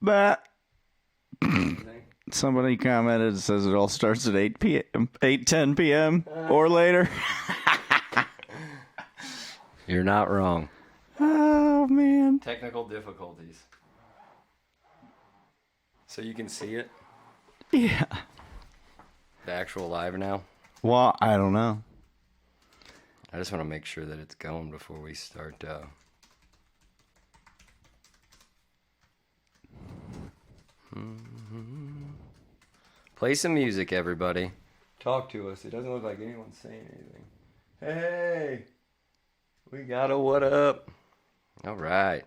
But somebody commented, says it all starts at 10 p.m. or later. You're not wrong. Oh, man. Technical difficulties. So you can see it? Yeah. The actual live now? Well, I don't know. I just want to make sure that it's going before we start. Play some music, everybody. Talk to us. It doesn't look like anyone's saying anything. Hey, we got a what up? All right.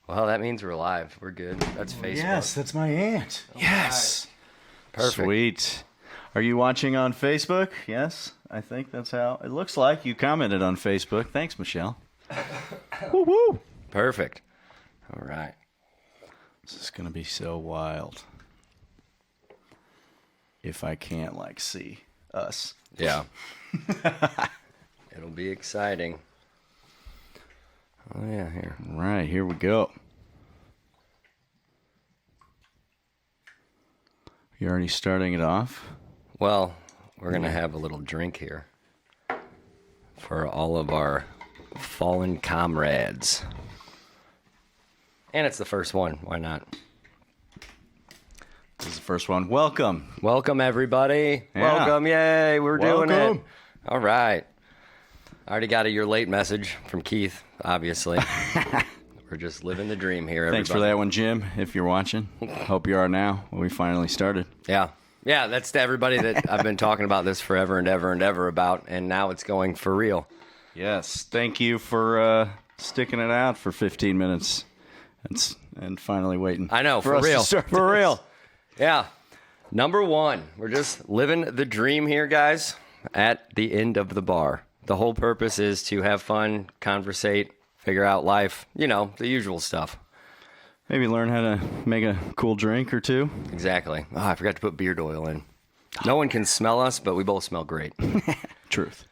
Well, that means we're live. We're good. That's Facebook. Yes, that's my aunt. Yes. Right. Perfect. Sweet. Are you watching on Facebook? Yes, I think that's how it looks like. You commented on Facebook. Thanks, Michelle. Woo woo. Perfect. All right. This is going to be so wild. If I can't, see us. Yeah. It'll be exciting. Oh, yeah, here. All right, here we go. You already starting it off? Well, we're going to have a little drink here for all of our fallen comrades. And it's the first one. Why not? This is the first one. Welcome. Welcome, everybody. Yeah. Welcome. Yay, we're doing Welcome. it. All right. I already got a "you're late" message from Keith, obviously. We're just living the dream here, everybody. Thanks for that one, Jim, if you're watching. Hope you are now. We finally started. Yeah. Yeah, that's to everybody that I've been talking about this forever and ever and ever about, and now it's going for real. Yes. Thank you for sticking it out for 15 minutes and finally waiting. I know, for real. For real. Yeah. Number one, we're just living the dream here, guys, at the end of the bar. The whole purpose is to have fun, conversate, figure out life, the usual stuff. Maybe learn how to make a cool drink or two. Exactly. Oh, I forgot to put beard oil in. No one can smell us, but we both smell great. Truth.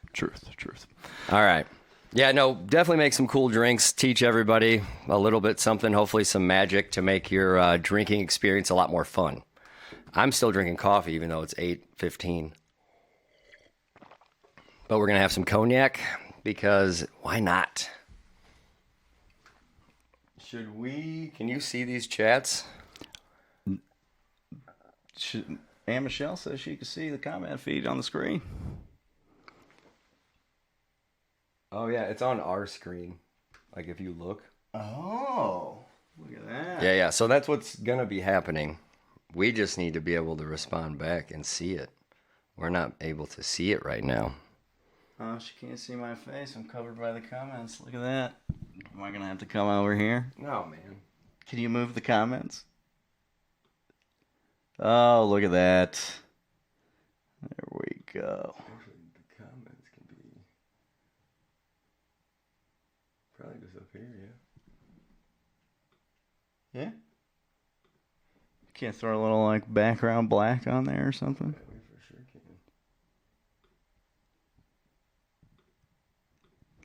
All right. Yeah, no, definitely make some cool drinks. Teach everybody a little bit something, hopefully some magic to make your drinking experience a lot more fun. I'm still drinking coffee, even though it's 8:15. But we're going to have some cognac, because why not? Should we... Can you see these chats? Aunt Michelle says she can see the comment feed on the screen. Oh, yeah, it's on our screen. If you look. Oh, look at that. Yeah. So that's what's going to be happening. We just need to be able to respond back and see it. We're not able to see it right now. Oh, she can't see my face. I'm covered by the comments. Look at that. Am I going to have to come over here? No, man. Can you move the comments? Oh, look at that. There we go. Actually, the comments can be probably just up here, yeah. Yeah? Can't throw a little background black on there or something? We for sure can.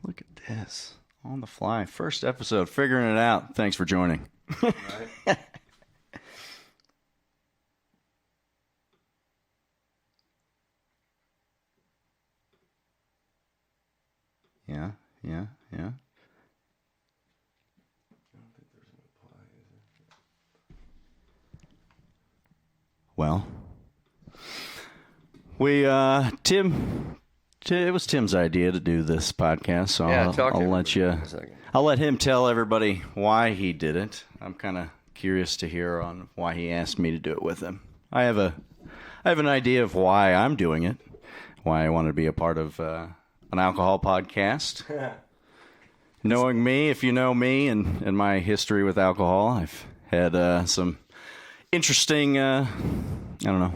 Look at this. On the fly. First episode. Figuring it out. Thanks for joining. Right. Yeah. I don't think there's an apply, is there? Well, it was Tim's idea to do this podcast, so I'll let him tell everybody why he did it. I'm kind of curious to hear on why he asked me to do it with him. I have an idea of why I'm doing it, why I want to be a part of an alcohol podcast. Knowing me, if you know me and my history with alcohol, I've had some interesting,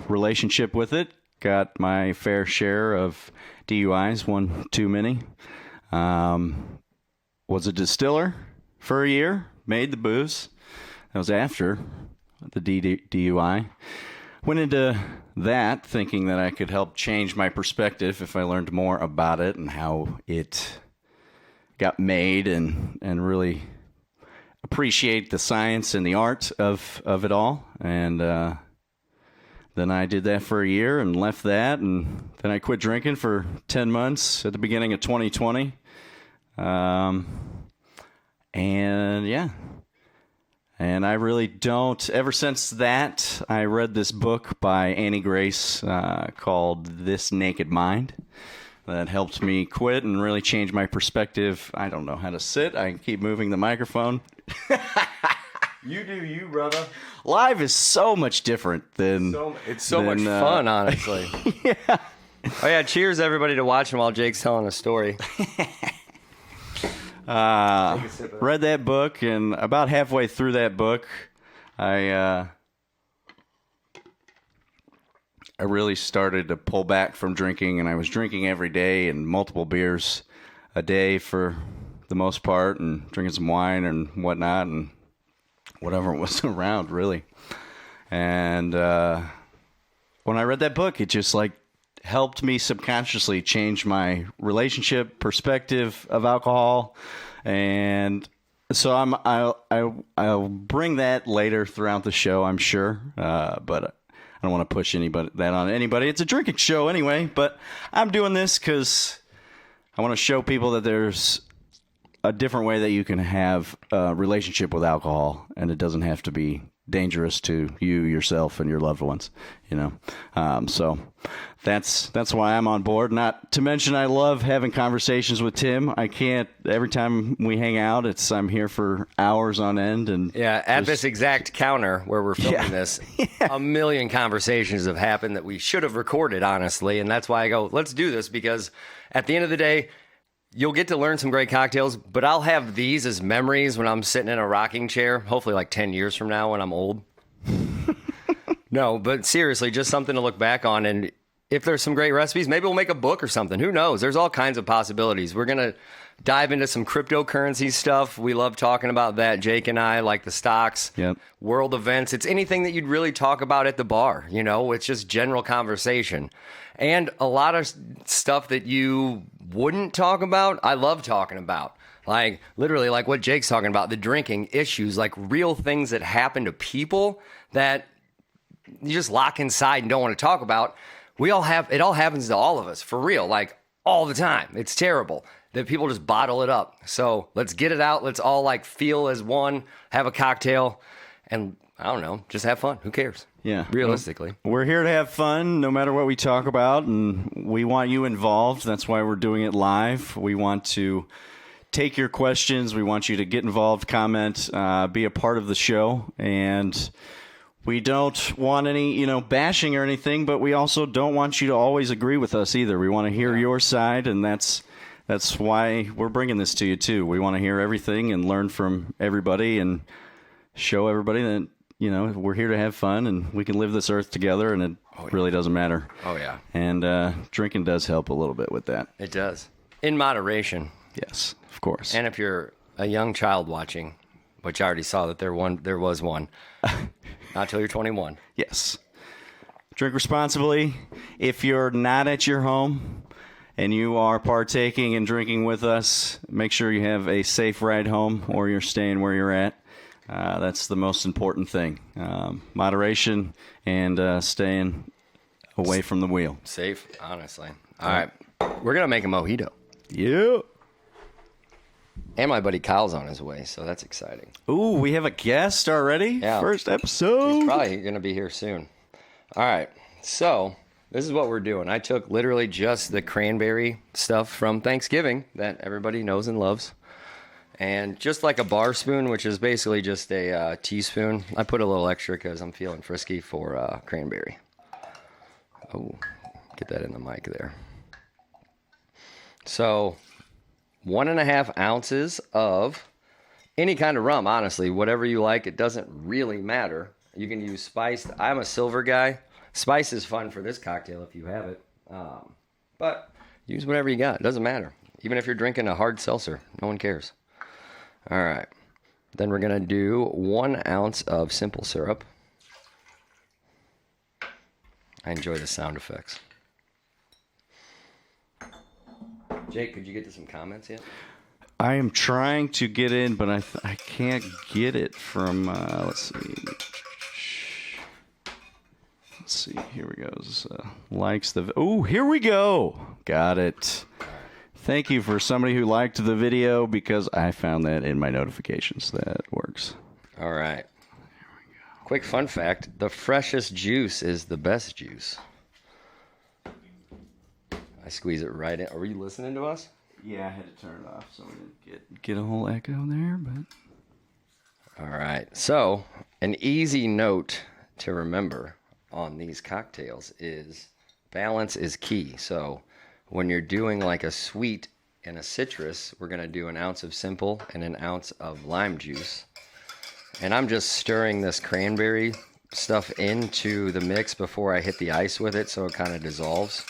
relationship with it. Got my fair share of DUIs, one too many. Was a distiller for a year, made the booze. That was after the DUI. Went into that thinking that I could help change my perspective if I learned more about it and how it got made and really appreciate the science and the art of it all. And then I did that for a year and left that, and then I quit drinking for 10 months at the beginning of 2020. And yeah. And I really don't. Ever since that, I read this book by Annie Grace called This Naked Mind that helped me quit and really change my perspective. I don't know how to sit. I keep moving the microphone. You do you, brother. Live is so much different than... It's so much fun, honestly. Yeah. Oh, yeah. Cheers, everybody, to watching while Jake's telling a story. Read that book, and about halfway through that book, I really started to pull back from drinking, and I was drinking every day and multiple beers a day for the most part, and drinking some wine and whatnot, and whatever was around, really. And when I read that book, it just helped me subconsciously change my relationship perspective of alcohol. And so I'll bring that later throughout the show, I'm sure. But I don't want to push that on anybody. It's a drinking show anyway, but I'm doing this because I want to show people that there's a different way that you can have a relationship with alcohol, and it doesn't have to be dangerous to you, yourself, and your loved ones, so that's why I'm on board. Not to mention, I love having conversations with Tim. I can't, every time we hang out, I'm here for hours on end. And at this exact counter where we're filming this, a million conversations have happened that we should have recorded, honestly. And that's why I go, let's do this, because at the end of the day, you'll get to learn some great cocktails, but I'll have these as memories when I'm sitting in a rocking chair, hopefully 10 years from now when I'm old. No, but seriously, just something to look back on. And if there's some great recipes, maybe we'll make a book or something. Who knows? There's all kinds of possibilities. We're going to dive into some cryptocurrency stuff. We love talking about that, Jake and I, like the stocks, world events. It's anything that you'd really talk about at the bar. It's just general conversation. And a lot of stuff that you wouldn't talk about, I love talking about. Literally, what Jake's talking about, the drinking issues, real things that happen to people that you just lock inside and don't want to talk about. It all happens to all of us, for real, all the time. It's terrible that people just bottle it up. So let's get it out. Let's all feel as one, have a cocktail, and I don't know, just have fun. Who cares? Yeah. Realistically. We're here to have fun no matter what we talk about, and we want you involved. That's why we're doing it live. We want to take your questions. We want you to get involved, comment, be a part of the show. And we don't want any, bashing or anything, but we also don't want you to always agree with us either. We want to hear your side, and that's why we're bringing this to you too. We want to hear everything and learn from everybody and show everybody that, we're here to have fun and we can live this earth together, and it really doesn't matter. Oh, yeah. And drinking does help a little bit with that. It does. In moderation. Yes, of course. And if you're a young child watching, which I already saw that there was one, not till you're 21. Yes. Drink responsibly. If you're not at your home and you are partaking and drinking with us, make sure you have a safe ride home, or you're staying where you're at. That's the most important thing. Moderation and staying away from the wheel. Safe, honestly. All right. We're going to make a mojito. Yeah. And my buddy Kyle's on his way, so that's exciting. Ooh, we have a guest already? Yeah. First episode. He's probably going to be here soon. All right. So this is what we're doing. I took literally just the cranberry stuff from Thanksgiving that everybody knows and loves. And just like a bar spoon, which is basically just a teaspoon, I put a little extra because I'm feeling frisky for cranberry. Oh, get that in the mic there. So 1.5 ounces of any kind of rum, honestly, whatever you like. It doesn't really matter. You can use spiced. I'm a silver guy. Spice is fun for this cocktail if you have it. But use whatever you got. It doesn't matter. Even if you're drinking a hard seltzer, no one cares. All right. Then we're going to do 1 ounce of simple syrup. I enjoy the sound effects. Jake, could you get to some comments yet? I am trying to get in, but I can't get it from, let's see. Here we go. Likes the, oh, here we go. Got it. Thank you for somebody who liked the video because I found that in my notifications. That works. All right. Here we go. Quick fun fact, the freshest juice is the best juice. I squeeze it right in. Are you listening to us? Yeah, I had to turn it off so we didn't get a whole echo there, but... All right. So, an easy note to remember on these cocktails is balance is key. So, when you're doing like a sweet and a citrus, we're going to do an ounce of simple and an ounce of lime juice. And I'm just stirring this cranberry stuff into the mix before I hit the ice with it so it kind of dissolves.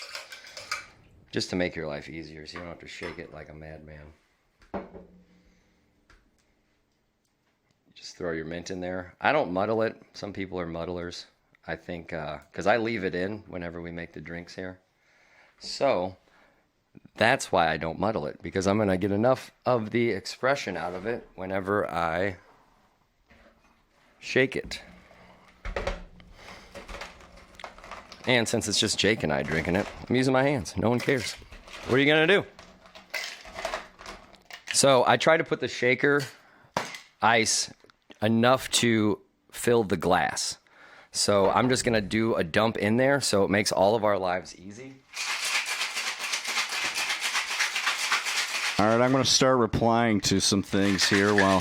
Just to make your life easier so you don't have to shake it like a madman. Just throw your mint in there. I don't muddle it. Some people are muddlers. I think, because I leave it in whenever we make the drinks here. So... that's why I don't muddle it, because I'm going to get enough of the expression out of it whenever I shake it. And since it's just Jake and I drinking it, I'm using my hands. No one cares. What are you going to do? So I try to put the shaker ice enough to fill the glass. So I'm just going to do a dump in there so it makes all of our lives easy. All right, I'm going to start replying to some things here while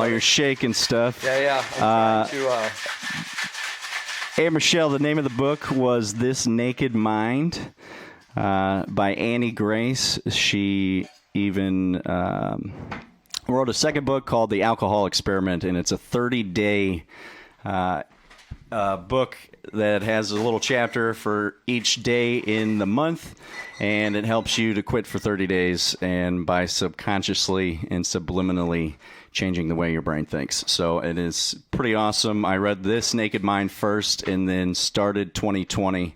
you're shaking stuff. Yeah. I'm trying to, Hey, Michelle, the name of the book was This Naked Mind by Annie Grace. She even wrote a second book called The Alcohol Experiment, and it's a 30-day book that has a little chapter for each day in the month, and it helps you to quit for 30 days and by subconsciously and subliminally changing the way your brain thinks. So it is pretty awesome. I read This Naked Mind first and then started 2020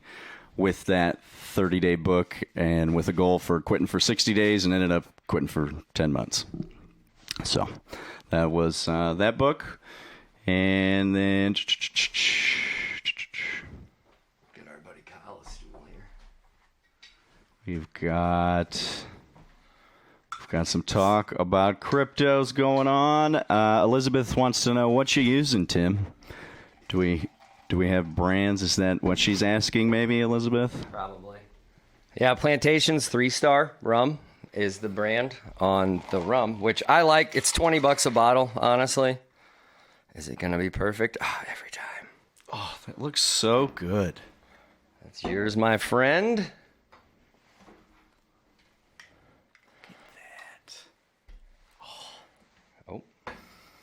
with that 30-day book and with a goal for quitting for 60 days and ended up quitting for 10 months. So that was that book. And then... get our buddy Kyle a stool here. We've got some talk about cryptos going on. Elizabeth wants to know what you're using, Tim. Do we have brands? Is that what she's asking, maybe, Elizabeth? Probably. Yeah, Plantation's 3-Star Rum is the brand on the rum, which I like. It's $20 a bottle, honestly. Is it going to be perfect? Oh, every time. Oh, that looks so good. That's yours, my friend. Look at that. Oh.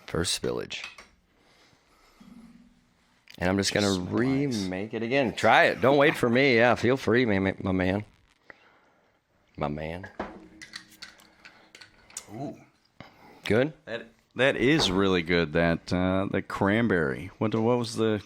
First spillage. And I'm just going to remake it again. Try it. Don't wait for me. Yeah, feel free, my man. My man. Ooh. Good? That is really good. That cranberry. What was the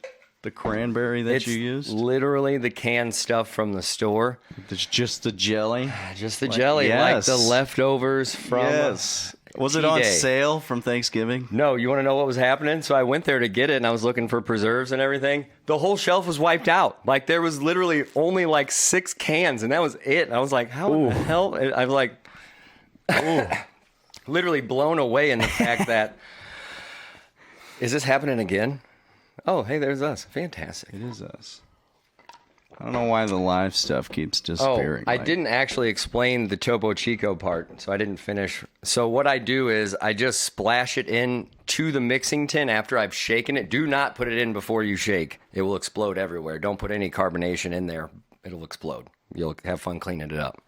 cranberry that you used? Literally the canned stuff from the store. It's just the jelly. Just the jelly, yes. Like the leftovers from. Yes. Was it on sale from Thanksgiving? No. You want to know what was happening? So I went there to get it, and I was looking for preserves and everything. The whole shelf was wiped out. Like there was literally only like 6 cans, and that was it. And I was like, how in the hell? I was like. Literally blown away in the fact that, is this happening again? Oh, hey, there's us. Fantastic. It is us. I don't know why the live stuff keeps disappearing. I didn't actually explain the Topo Chico part, so I didn't finish. So what I do is I just splash it in to the mixing tin after I've shaken it. Do not put it in before you shake. It will explode everywhere. Don't put any carbonation in there. It'll explode. You'll have fun cleaning it up.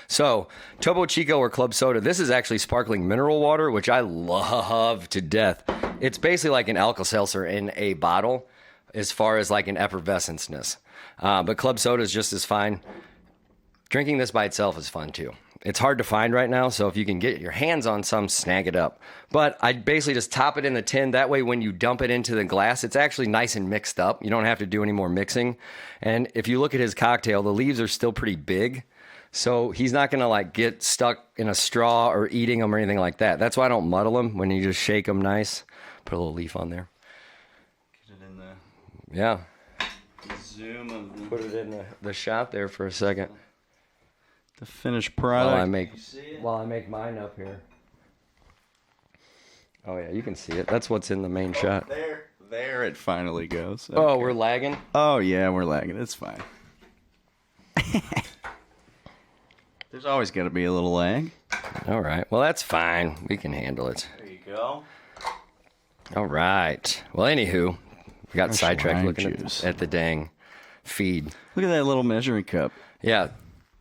So, Topo Chico or Club Soda, this is actually sparkling mineral water, which I love to death. It's basically like an Alka-Seltzer in a bottle as far as like an effervescence-ness. But Club Soda is just as fine. Drinking this by itself is fun too. It's hard to find right now, so if you can get your hands on some, snag it up. But I basically just top it in the tin. That way when you dump it into the glass, it's actually nice and mixed up. You don't have to do any more mixing. And if you look at his cocktail, the leaves are still pretty big. So he's not going to like get stuck in a straw or eating them or anything like that. That's why I don't muddle them. When you just shake them nice, put a little leaf on there. Get it in the zoom of the... Put it in the shot there for a second. The finished product. While I make mine up here. Oh yeah, you can see it. That's what's in the main shot. There it finally goes. Okay. Oh, we're lagging? Oh yeah, we're lagging. It's fine. There's always got to be a little lag. All right. Well, that's fine. We can handle it. There you go. All right. Well, anywho, we got sidetracked looking at the dang feed. Look at that little measuring cup. Yeah.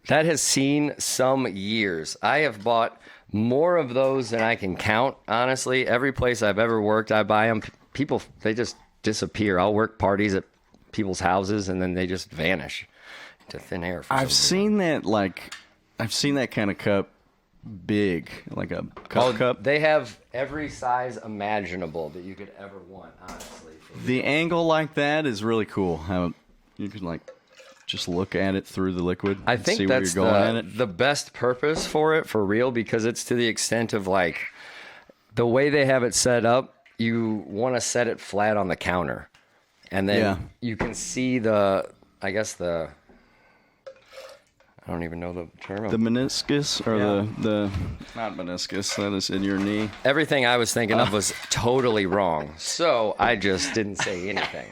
That has seen some years. I have bought more of those than I can count, honestly. Every place I've ever worked, I buy them. People, they just disappear. I'll work parties at people's houses, and then they just vanish into thin air. I've seen that kind of cup big, like a cup. They have every size imaginable that you could ever want, honestly. The angle like that is really cool. How you can like just look at it through the liquid. I think see that's where you're going at it. The best purpose for it, for real, because it's to the extent of like the way they have it set up. You want to set it flat on the counter, and then you can see I don't even know the term. The meniscus or the not meniscus, that is in your knee. Everything I was thinking of was totally wrong. So I just didn't say anything.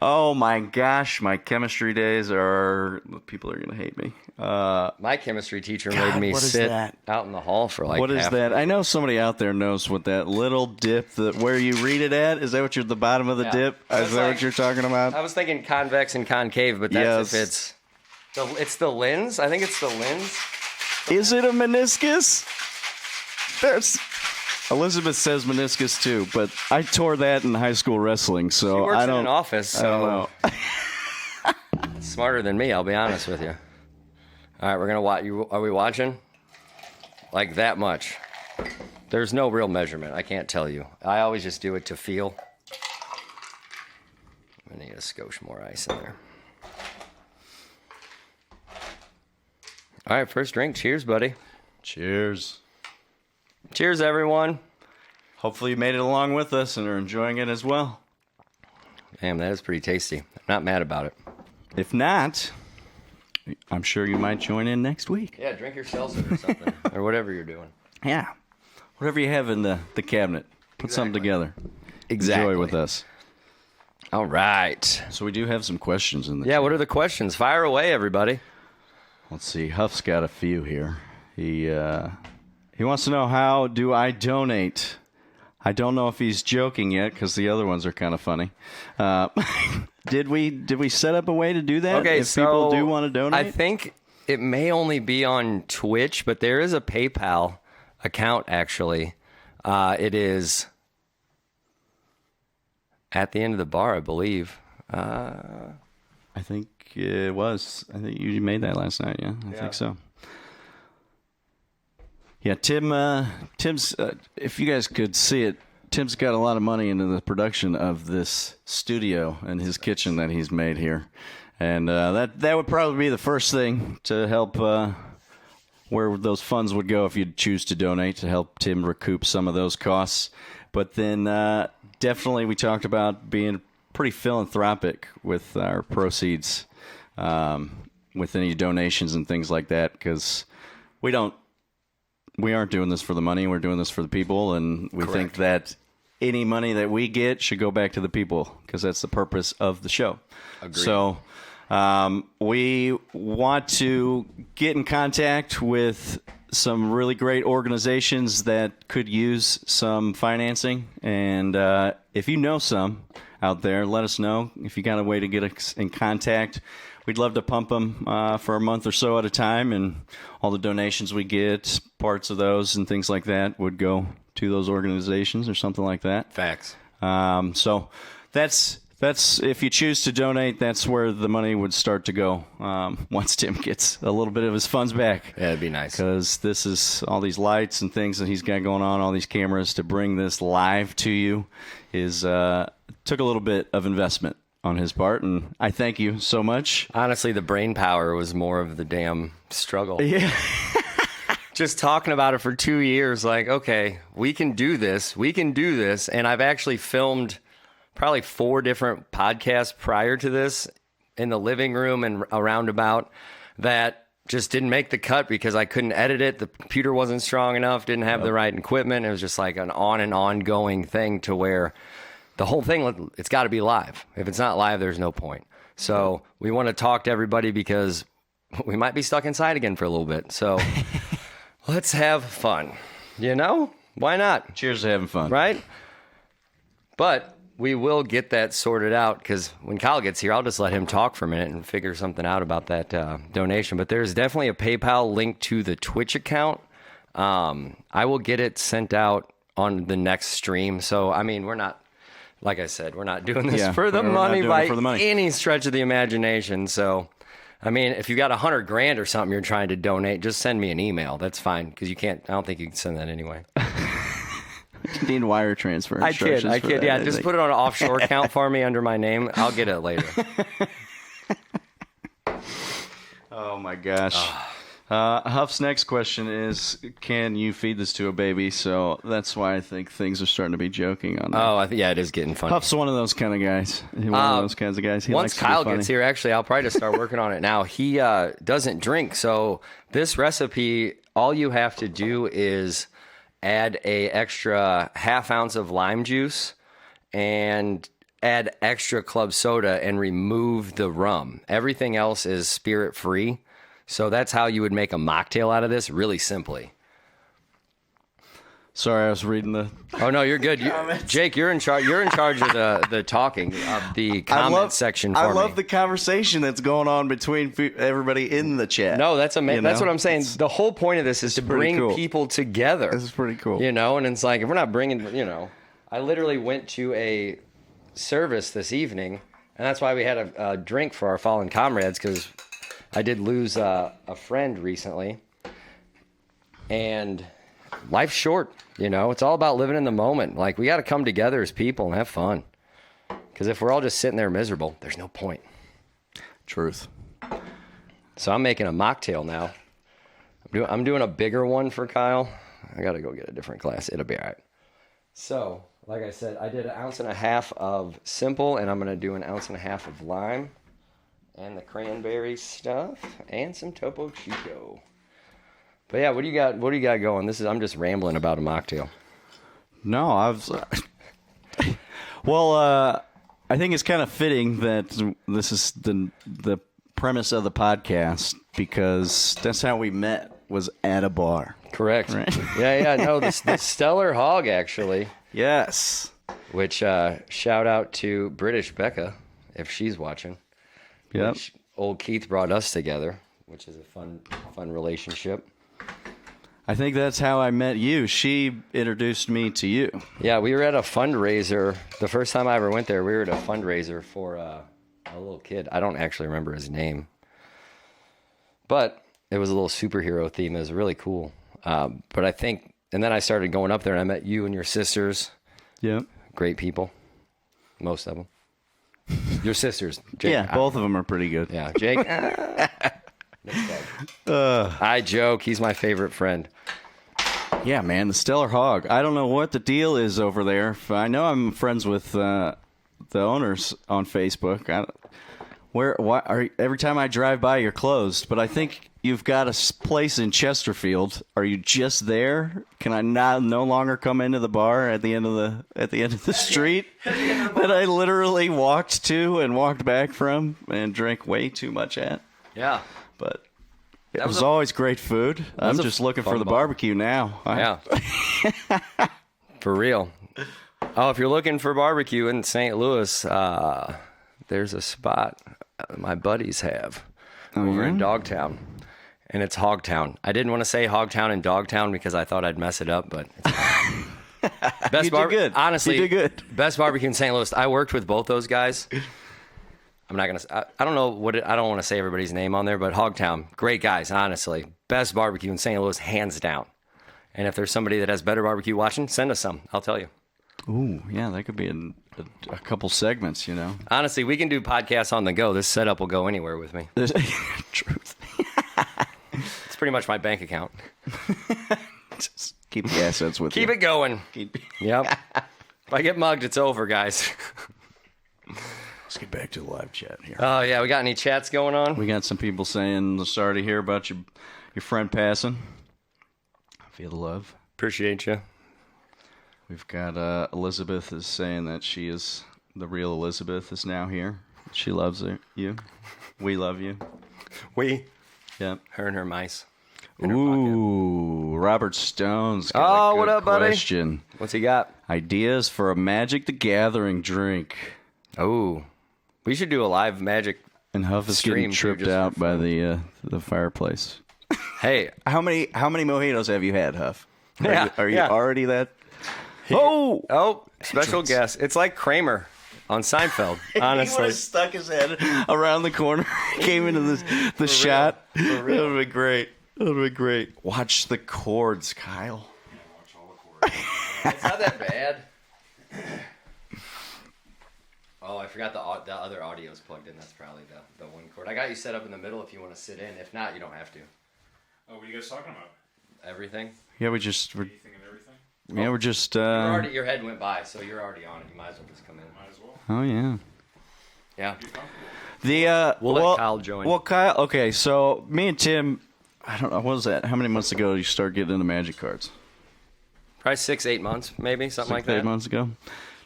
Oh my gosh, my chemistry days people are going to hate me. My chemistry teacher made me sit out in the hall for like What is that? I know somebody out there knows what that little dip, where you read it at. Is that what the bottom of the dip? Is that what you're talking about? I was thinking convex and concave, but that's if it's the lens. I think it's the lens. Is it a meniscus? Elizabeth says meniscus too, but I tore that in high school wrestling, so she works I don't. in an office, so I don't know. Smarter than me, I'll be honest with you. All right, we're gonna watch. Are we watching? Like that much? There's no real measurement. I can't tell you. I always just do it to feel. I need a skosh more ice in there. All right, first drink. Cheers, buddy. Cheers. Cheers, everyone. Hopefully you made it along with us and are enjoying it as well. Damn, that is pretty tasty. I'm not mad about it. If not, I'm sure you might join in next week. Yeah, drink your seltzer or something. Or whatever you're doing. Yeah. Whatever you have in the cabinet. Put something together. Exactly. Enjoy with us. All right. So we do have some questions in the chat. What are the questions? Fire away, everybody. Let's see. Huff's got a few here. He wants to know, how do I donate? I don't know if he's joking yet because the other ones are kind of funny. Did we set up a way to do that? Okay, if people do want to donate? I think it may only be on Twitch, but there is a PayPal account, actually. It is at the end of the bar, I believe. I think it was. I think you made that last night, yeah? I think so. Yeah, Tim's, if you guys could see it, Tim's got a lot of money into the production of this studio and his kitchen that he's made here. And that would probably be the first thing to help where those funds would go if you'd choose to donate to help Tim recoup some of those costs. But then definitely we talked about being pretty philanthropic with our proceeds, with any donations and things like that, because we aren't doing this for the money. We're doing this for the people, and we think that any money that we get should go back to the people because that's the purpose of the show. Agreed. So we want to get in contact with some really great organizations that could use some financing, and if you know some out there, let us know. If you got a way to get us in contact, we'd love to pump them for a month or so at a time, and all the donations we get, parts of those and things like that would go to those organizations or something like that. Facts. So that's if you choose to donate, that's where the money would start to go once Tim gets a little bit of his funds back. Yeah, it'd be nice. Because this is all these lights and things that he's got going on, all these cameras to bring this live to you is took a little bit of investment on his part, and I thank you so much. Honestly, the brain power was more of the damn struggle. Yeah. Just talking about it for 2 years, like, okay, we can do this. And I've actually filmed probably 4 different podcasts prior to this in the living room and around about that just didn't make the cut because I couldn't edit it. The computer wasn't strong enough, didn't have the right equipment. It was just like an on and ongoing thing to where the whole thing, it's got to be live. If it's not live, there's no point. So we want to talk to everybody because we might be stuck inside again for a little bit. So let's have fun. You know? Why not? Cheers to having fun. Right? But we will get that sorted out because when Kyle gets here, I'll just let him talk for a minute and figure something out about that donation. But there's definitely a PayPal link to the Twitch account. I will get it sent out on the next stream. So, I mean, we're not, like I said, we're not doing this for the money by any stretch of the imagination. So, I mean, if you got $100,000 or something you're trying to donate, just send me an email. That's fine because I don't think you can send that anyway. You need wire transfer. I kid. Yeah, just put it on an offshore account for me under my name. I'll get it later. Oh my gosh. Huff's next question is, can you feed this to a baby? So that's why I think things are starting to be joking on that. Oh, it is getting funny. Huff's one of those kind of guys. One of those kinds of guys. He once Kyle gets here, actually, I'll probably just start working on it now. He doesn't drink, so this recipe, all you have to do is add a extra half ounce of lime juice and add extra club soda and remove the rum. Everything else is spirit free. So that's how you would make a mocktail out of this, really simply. Sorry, I was reading the... Oh, no, you're good. Jake, you're in charge. You're in charge of the talking, of the comment section for me. I love the conversation that's going on between everybody in the chat. No, that's amazing. That's what I'm saying. The whole point of this is to bring people together. This is pretty cool. You know, and it's like, if we're not bringing, I literally went to a service this evening, and that's why we had a drink for our fallen comrades, because I did lose a friend recently, and life's short, It's all about living in the moment. Like, we got to come together as people and have fun. Because if we're all just sitting there miserable, there's no point. Truth. So I'm making a mocktail now. I'm doing a bigger one for Kyle. I got to go get a different glass. It'll be all right. So, like I said, I did 1.5 ounces of simple, and I'm going to do 1.5 ounces of lime and the cranberry stuff and some Topo Chico. But yeah, what do you got? What do you got going? I'm just rambling about a mocktail. No, I think it's kind of fitting that this is the premise of the podcast, because that's how we met, was at a bar. Correct. Right? Yeah. No, the Stellar Hog, actually. Yes. Which shout out to British Becca if she's watching. Yep. Which old Keith brought us together, which is a fun relationship. I think that's how I met you. She introduced me to you. Yeah, we were at a fundraiser. The first time I ever went there, we were at a fundraiser for a little kid. I don't actually remember his name. But it was a little superhero theme. It was really cool. But I think, and then I started going up there, and I met you and your sisters. Yep. Great people. Most of them. Your sisters. Jake. Yeah, both of them are pretty good. Yeah, Jake. I joke. He's my favorite friend. Yeah, man, the Stellar Hog. I don't know what the deal is over there. I know I'm friends with the owners on Facebook. Every time I drive by, you're closed. But I think you've got a place in Chesterfield. Are you just there? Can I no longer come into the bar at the end of the street that I literally walked to and walked back from and drank way too much at? Yeah. But it was always great food. I'm just looking for the barbecue now. Yeah. For real. Oh, if you're looking for barbecue in St. Louis, there's a spot my buddies have over in Dogtown, and it's Hogtown. I didn't want to say Hogtown and Dogtown because I thought I'd mess it up, but it's you did good. Honestly, you did good. Best barbecue in St. Louis. I worked with both those guys. I'm not gonna. I don't know I don't want to say everybody's name on there, but Hogtown, great guys. Honestly, best barbecue in St. Louis, hands down. And if there's somebody that has better barbecue watching, send us some. I'll tell you. Ooh, yeah, that could be a couple segments, you know. Honestly, we can do podcasts on the go. This setup will go anywhere with me. Truth. It's pretty much my bank account. Just keep the assets with you. Keep it going. Yep. If I get mugged, it's over, guys. Let's get back to the live chat here. Oh, yeah. We got any chats going on? We got some people saying, sorry to hear about your friend passing. I feel the love. Appreciate you. We've got Elizabeth is saying that she is the real Elizabeth is now here. She loves you. We love you. We? Yep. Her and her mice. Ooh, Robert Stone's got a good what up, question. Buddy? What's he got? Ideas for a Magic the Gathering drink. Oh, we should do a live Magic and Huff is getting tripped out by the fireplace. Hey, how many mojitos have you had, Huff? Are you yeah. already that? Special guest. It's like Kramer on Seinfeld. Honestly, he would have stuck his head around the corner, came into the shot. That would have been great. That would have been great. Watch the chords, Kyle. Yeah, watch all the chords. It's not that bad. Oh, I forgot the other audio's plugged in. That's probably the one cord. I got you set up in the middle if you want to sit in. If not, you don't have to. Oh, what are you guys talking about? Everything? Yeah, we're Anything and everything? Yeah, we're just. Your head went by, so you're already on it. You might as well just come in. Might as well. Oh yeah. Yeah. We'll let Kyle join. Well, Kyle. Okay, so me and Tim, I don't know. What was that? How many months ago did you start getting into Magic cards? Probably 6-8 months, maybe something like that. 8 months ago.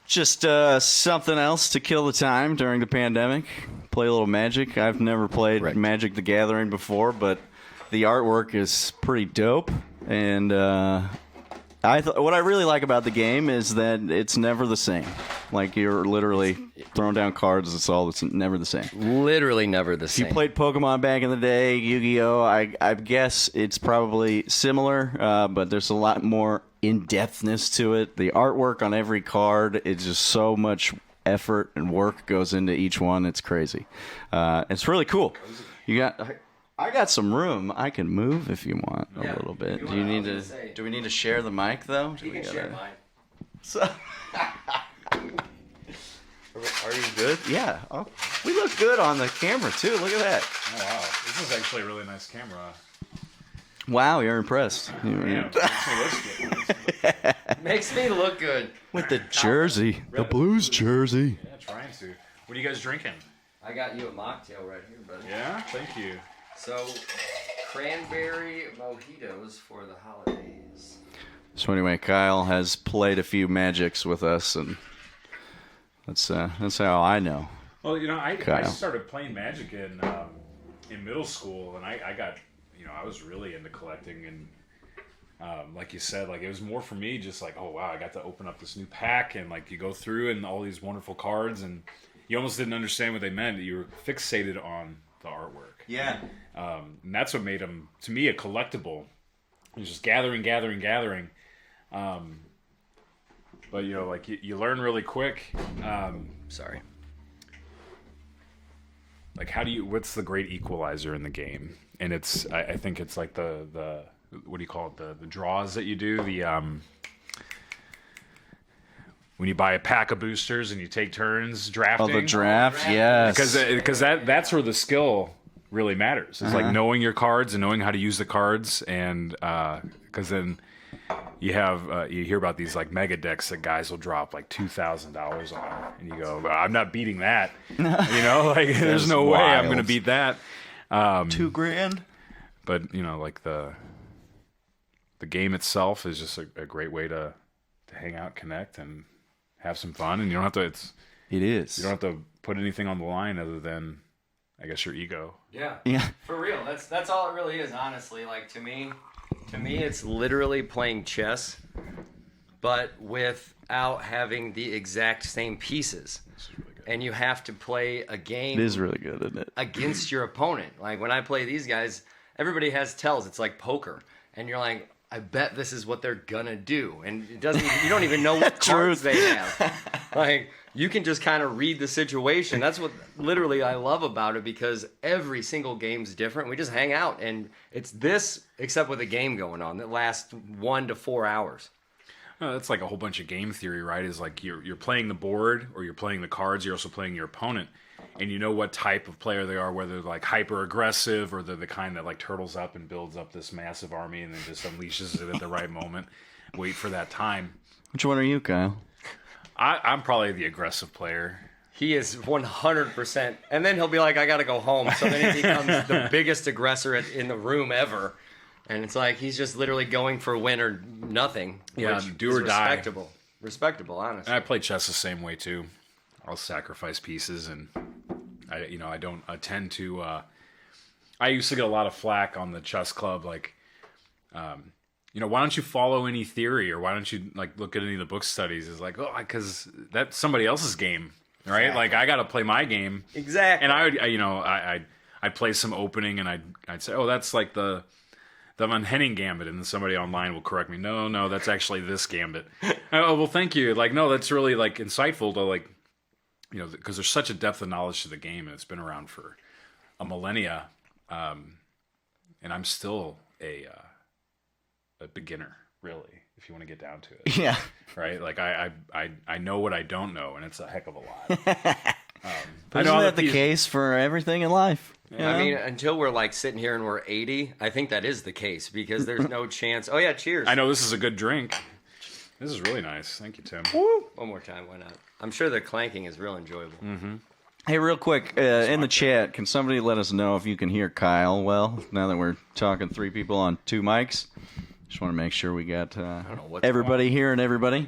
Just something else to kill the time during the pandemic. Play a little Magic. I've never played Magic the Gathering before, but the artwork is pretty dope. And what I really like about the game is that it's never the same. Like, you're literally throwing down cards. It's never the same. Literally never the same. If you played Pokemon back in the day, Yu-Gi-Oh, I guess it's probably similar, but there's a lot more in-depthness to it. The artwork on every card is just so much effort and work goes into each one. It's crazy. It's really cool. I got some room. I can move if you want a little bit. Do we need to share the mic though? You can share mine. So, are you good? Yeah. Oh, we look good on the camera too. Look at that. Oh, wow. This is actually a really nice camera. Wow, you're impressed. Yeah, Makes me look good. With the jersey, the Blues jersey. Yeah, trying to. What are you guys drinking? I got you a mocktail right here, buddy. Yeah, thank you. So, cranberry mojitos for the holidays. So anyway, Kyle has played a few Magics with us, and that's how I know. Well, I started playing Magic in middle school, and I got, I was really into collecting, and like you said, like it was more for me, just like, oh wow, I got to open up this new pack, and like you go through and all these wonderful cards, and you almost didn't understand what they meant. You were fixated on the artwork. Yeah. And that's what made them, to me, a collectible. It was just gathering. But, like, you learn really quick. Sorry. Like, what's the great equalizer in the game? And I think it's like the what do you call it? The draws that you do. When you buy a pack of boosters and you take turns drafting. Oh, the draft, yes. Because that's where the skill really matters. It's like knowing your cards and knowing how to use the cards, and because then you hear about these like mega decks that guys will drop like $2,000 on, and you go, I'm not beating that. Like there's no way I'm going to beat that. $2,000. But like the game itself is just a great way to hang out, connect, and have some fun, and you don't have to. It is. You don't have to put anything on the line other than, I guess, your ego. Yeah. For real. That's all it really is, honestly. Like to me, it's literally playing chess, but without having the exact same pieces. This is really good. And you have to play a game. It is really good, isn't it? Against your opponent. Like when I play these guys, everybody has tells. It's like poker, and you're like, I bet this is what they're gonna do, and you don't even know what cards they have. Like you can just kind of read the situation. That's what literally I love about it, because every single game's different. We just hang out, and it's this, except with a game going on that lasts 1 to 4 hours. That's like a whole bunch of game theory, right? Is like you're playing the board or you're playing the cards. You're also playing your opponent, and you know what type of player they are, whether they're like hyper aggressive or they're the kind that like turtles up and builds up this massive army and then just unleashes it at the right moment. Wait for that time. Which one are you, Kyle? I'm probably the aggressive player. He is 100%. And then he'll be like, I got to go home. So then he becomes the biggest aggressor in the room ever. And it's like he's just literally going for win or nothing. Yeah, do or die. Respectable. Respectable, honestly. And I play chess the same way, too. I'll sacrifice pieces, and I don't tend to... I used to get a lot of flack on the chess club, like... why don't you follow any theory, or why don't you like look at any of the book studies? It's like, because that's somebody else's game, right? Exactly. Like I got to play my game, exactly. And I'd play some opening, and I'd say, that's like the Von Henning gambit, and then somebody online will correct me. No, that's actually this gambit. Oh, well, thank you. Like, no, that's really like insightful to like, because there's such a depth of knowledge to the game, and it's been around for a millennia, and I'm still a beginner, really, if you want to get down to it. Yeah. Right? Like I know what I don't know, and it's a heck of a lot. But isn't that the case for everything in life? Yeah. I mean, until we're like sitting here and we're 80, I think that is the case because there's no chance. Oh yeah, cheers. I know this is a good drink. This is really nice. Thank you, Tim. Woo! One more time, why not? I'm sure the clanking is real enjoyable. Mm-hmm. Hey, real quick, in the chat, can somebody let us know if you can hear Kyle well, now that we're talking 3 people on 2 mics? Just want to make sure we got everybody hearing everybody.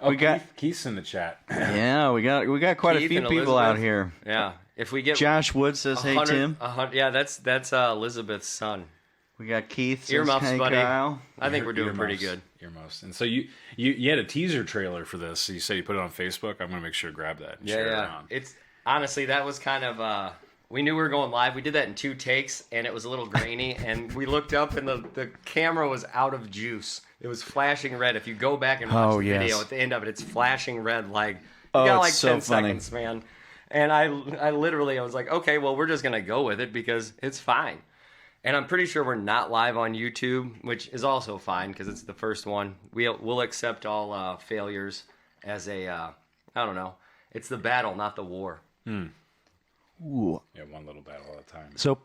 Oh, we got Keith's in the chat. Yeah, we got quite Keith a few people out here. Yeah, if we get Josh Wood says, "Hey Tim." Yeah, that's Elizabeth's son. We got Keith says, earmuffs, "Hey buddy." Kyle." I think we're doing pretty good. Earmuffs. And so you had a teaser trailer for this. So you said you put it on Facebook. I'm gonna make sure to grab that. And share it around. It's honestly that was kind of. We knew we were going live. We did that in 2 takes, and it was a little grainy. And we looked up, and the camera was out of juice. It was flashing red. If you go back and watch the video at the end of it, it's flashing red. Like you got like 10 seconds, man. And I was like, okay, well, we're just gonna go with it because it's fine. And I'm pretty sure we're not live on YouTube, which is also fine because it's the first one. We'll accept all failures as a I don't know. It's the battle, not the war. Ooh. Yeah, one little battle at a time. So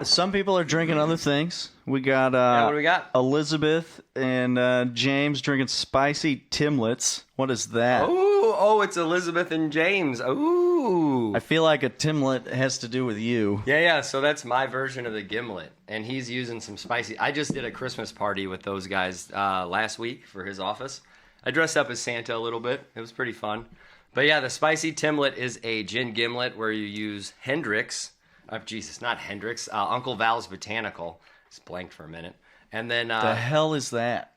some people are drinking other things. We got what do we got? Elizabeth and James drinking spicy Timlets. What is that? Oh, it's Elizabeth and James. Ooh. I feel like a Timlet has to do with you. Yeah. So that's my version of the gimlet, and he's using some spicy. I just did a Christmas party with those guys last week for his office. I dressed up as Santa a little bit. It was pretty fun. But yeah, the spicy Timlet is a gin gimlet where you use Hendrick's. Not Hendrick's. Uncle Val's Botanical. It's blanked for a minute. And then the hell is that?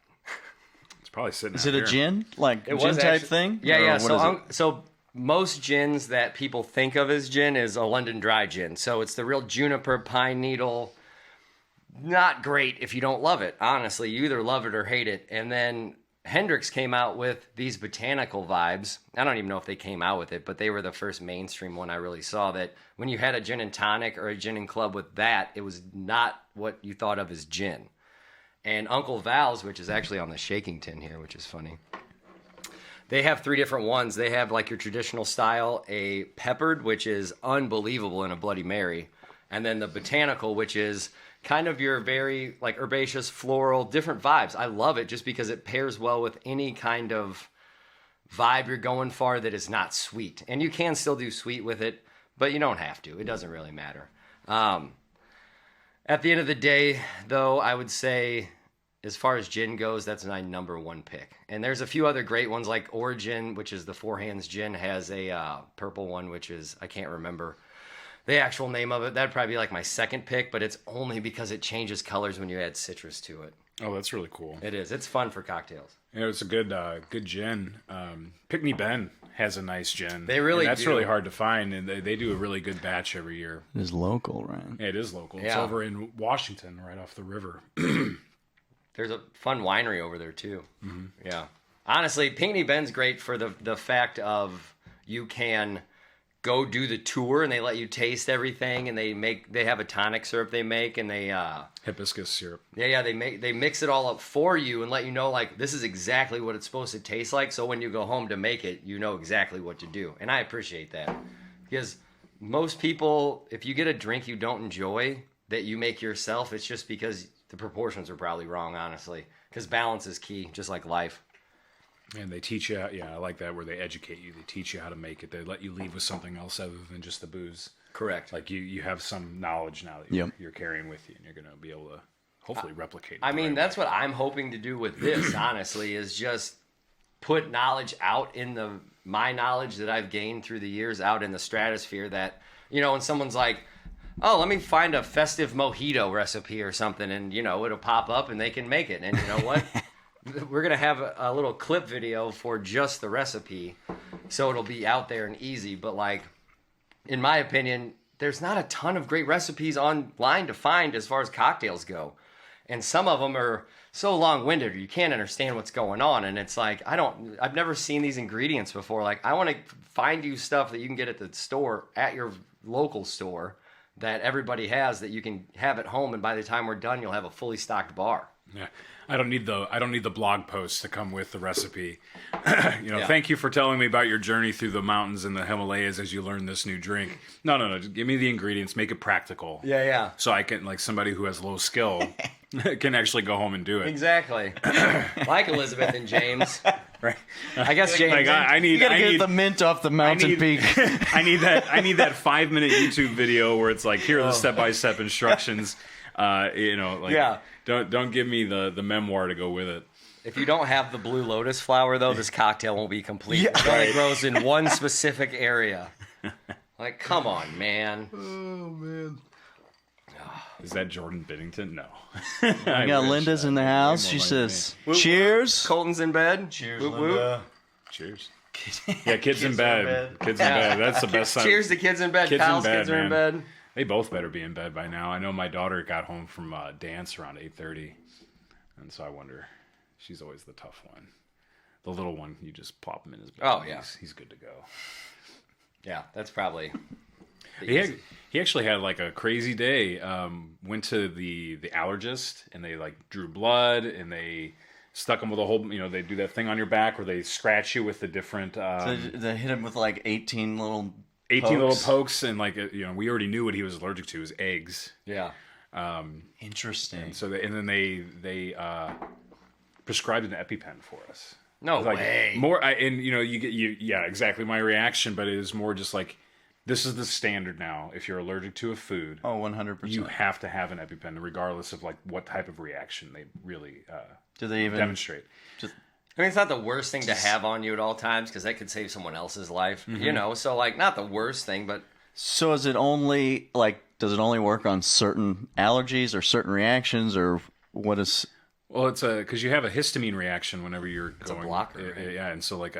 It's probably sitting. Is it a gin? Like it gin type thing? Yeah. So most gins that people think of as gin is a London Dry gin. So it's the real juniper pine needle. Not great if you don't love it. Honestly, you either love it or hate it. And then Hendrick's came out with these botanical vibes. I don't even know if they came out with it, but they were the first mainstream one I really saw that when you had a gin and tonic or a gin and club with that, it was not what you thought of as gin. And Uncle Val's, which is actually on the shaking tin here, which is funny. They have 3 different ones. They have like your traditional style, a peppered, which is unbelievable in a Bloody Mary. And then the botanical, which is kind of your very like herbaceous, floral, different vibes. I love it just because it pairs well with any kind of vibe you're going for that is not sweet. And you can still do sweet with it, but you don't have to. It doesn't really matter. At the end of the day, though, I would say as far as gin goes, that's my number 1 pick. And there's a few other great ones like Origin, which is the Four Hands gin, has a purple one, which is, I can't remember the actual name of it. That'd probably be like my 2nd pick, but it's only because it changes colors when you add citrus to it. Oh, that's really cool. It is. It's fun for cocktails. Yeah, it's a good gin. Pickney Ben has a nice gin. They really That's do. really hard to find, and they do a really good batch every year. It is local, right? Yeah, it is local. Yeah. It's over in Washington, right off the river. There's a fun winery over there, too. Mm-hmm. Yeah. Honestly, Pickney Ben's great for the fact of you can go do the tour and they let you taste everything, and they have a tonic syrup they make, and they hibiscus syrup. Yeah, they mix it all up for you and let you know, like, this is exactly what it's supposed to taste like, so when you go home to make it, you know exactly what to do. And I appreciate that, because most people, if you get a drink you don't enjoy that you make yourself, it's just because the proportions are probably wrong, honestly, because balance is key, just like life. And they teach you, I like that, where they educate you. They teach you how to make it. They let you leave with something else other than just the booze. Correct. Like you have some knowledge now that you're carrying with you, and you're going to be able to hopefully replicate it. I mean, that's what I'm hoping to do with this, honestly, is just put knowledge out in my knowledge that I've gained through the years out in the stratosphere, that, when someone's like, oh, let me find a festive mojito recipe or something, and, it'll pop up and they can make it. And you know what? We're going to have a little clip video for just the recipe, so it'll be out there and easy. But, like, in my opinion, there's not a ton of great recipes online to find as far as cocktails go. And some of them are so long-winded, you can't understand what's going on. And it's like, I've never seen these ingredients before. Like, I want to find you stuff that you can get at the store, at your local store, that everybody has, that you can have at home. And by the time we're done, you'll have a fully stocked bar. Yeah. I don't need the blog post to come with the recipe. Thank you for telling me about your journey through the mountains and the Himalayas as you learn this new drink. No. Just give me the ingredients, make it practical. Yeah. So I can, like, somebody who has low skill can actually go home and do it. Exactly. Like Elizabeth and James. Right. I guess James. Like, you gotta get the mint off the mountain peak. I need that 5-minute YouTube video where it's like, here are the step-by-step instructions. Don't give me the memoir to go with it. If you don't have the blue lotus flower, though, this cocktail won't be complete. Yeah. It only grows in one specific area. Like, come on, man. Oh, man. Is that Jordan Biddington? No. We got Linda's in the house. She says, cheers. Colton's in bed. Cheers, whoop, Linda. whoop. Cheers. Yeah, kids in bed. Kids in bed. That's the best sign. Cheers to kids in bed. Kyle's kids are in bed. They both better be in bed by now. I know my daughter got home from dance around 8:30, and so I wonder. She's always the tough one. The little one, you just plop him in his bed. Oh, yeah. He's good to go. Yeah, that's probably... He actually had, like, a crazy day. Went to the allergist, and they, like, drew blood, and they stuck him with a whole... they do that thing on your back where they scratch you with the different... So they hit him with, like, 18 little pokes, and, like, we already knew what he was allergic to, was eggs. Yeah. Interesting. And so then they prescribed an EpiPen for us. No way. More, yeah, exactly my reaction, but it was more just like, this is the standard now. If you're allergic to a food, 100%, you have to have an EpiPen, regardless of, like, what type of reaction they really do they even demonstrate. I mean, it's not the worst thing to have on you at all times, because that could save someone else's life. Mm-hmm. So, like, not the worst thing, but... So is it only, like, does it only work on certain allergies or certain reactions, or what is... Well, it's because you have a histamine reaction whenever you're it's going. It's a blocker, right? Yeah, and so, like,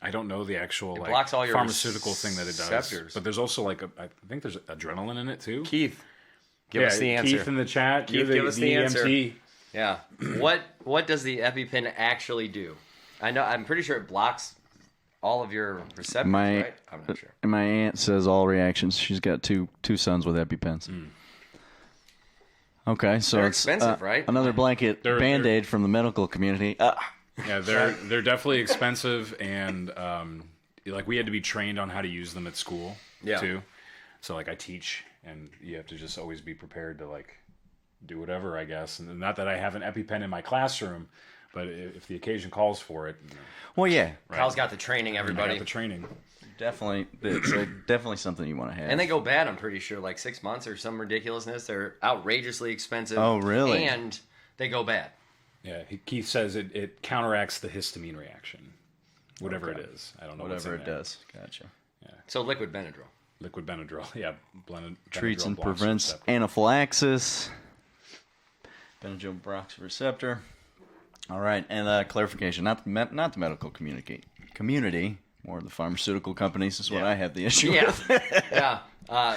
I don't know the actual, it like, blocks all your pharmaceutical thing that it does. Receptors. But there's also, like, I think there's adrenaline in it too. Keith, give us the answer. Keith in the chat. Keith, give us the answer. EMT. Yeah. What does the EpiPen actually do? I'm pretty sure it blocks all of your receptors, right? I'm not sure. My aunt says all reactions. She's got two sons with EpiPens. Okay, so they're it's expensive, right? Another blanket Band-Aid from the medical community. Yeah, they're definitely expensive, and like, we had to be trained on how to use them at school too. So, like, I teach, and you have to just always be prepared to, like, do whatever, I guess. And not that I have an EpiPen in my classroom, but if the occasion calls for it. Well, yeah. Right. Kyle's got the training, everybody. I got the training. Definitely, it's definitely something you want to have. And they go bad, I'm pretty sure, like 6 months or some ridiculousness. They're outrageously expensive. Oh, really? And they go bad. Yeah, Keith says it counteracts the histamine reaction, whatever it is. I don't know whatever it there. does. Gotcha. Yeah. So liquid Benadryl. Liquid Benadryl, yeah. Treats and blocks prevents anaphylaxis. Benadryl blocks receptor. All right, and clarification, not the medical community, more the pharmaceutical companies is what I have the issue with. Yeah. Yeah,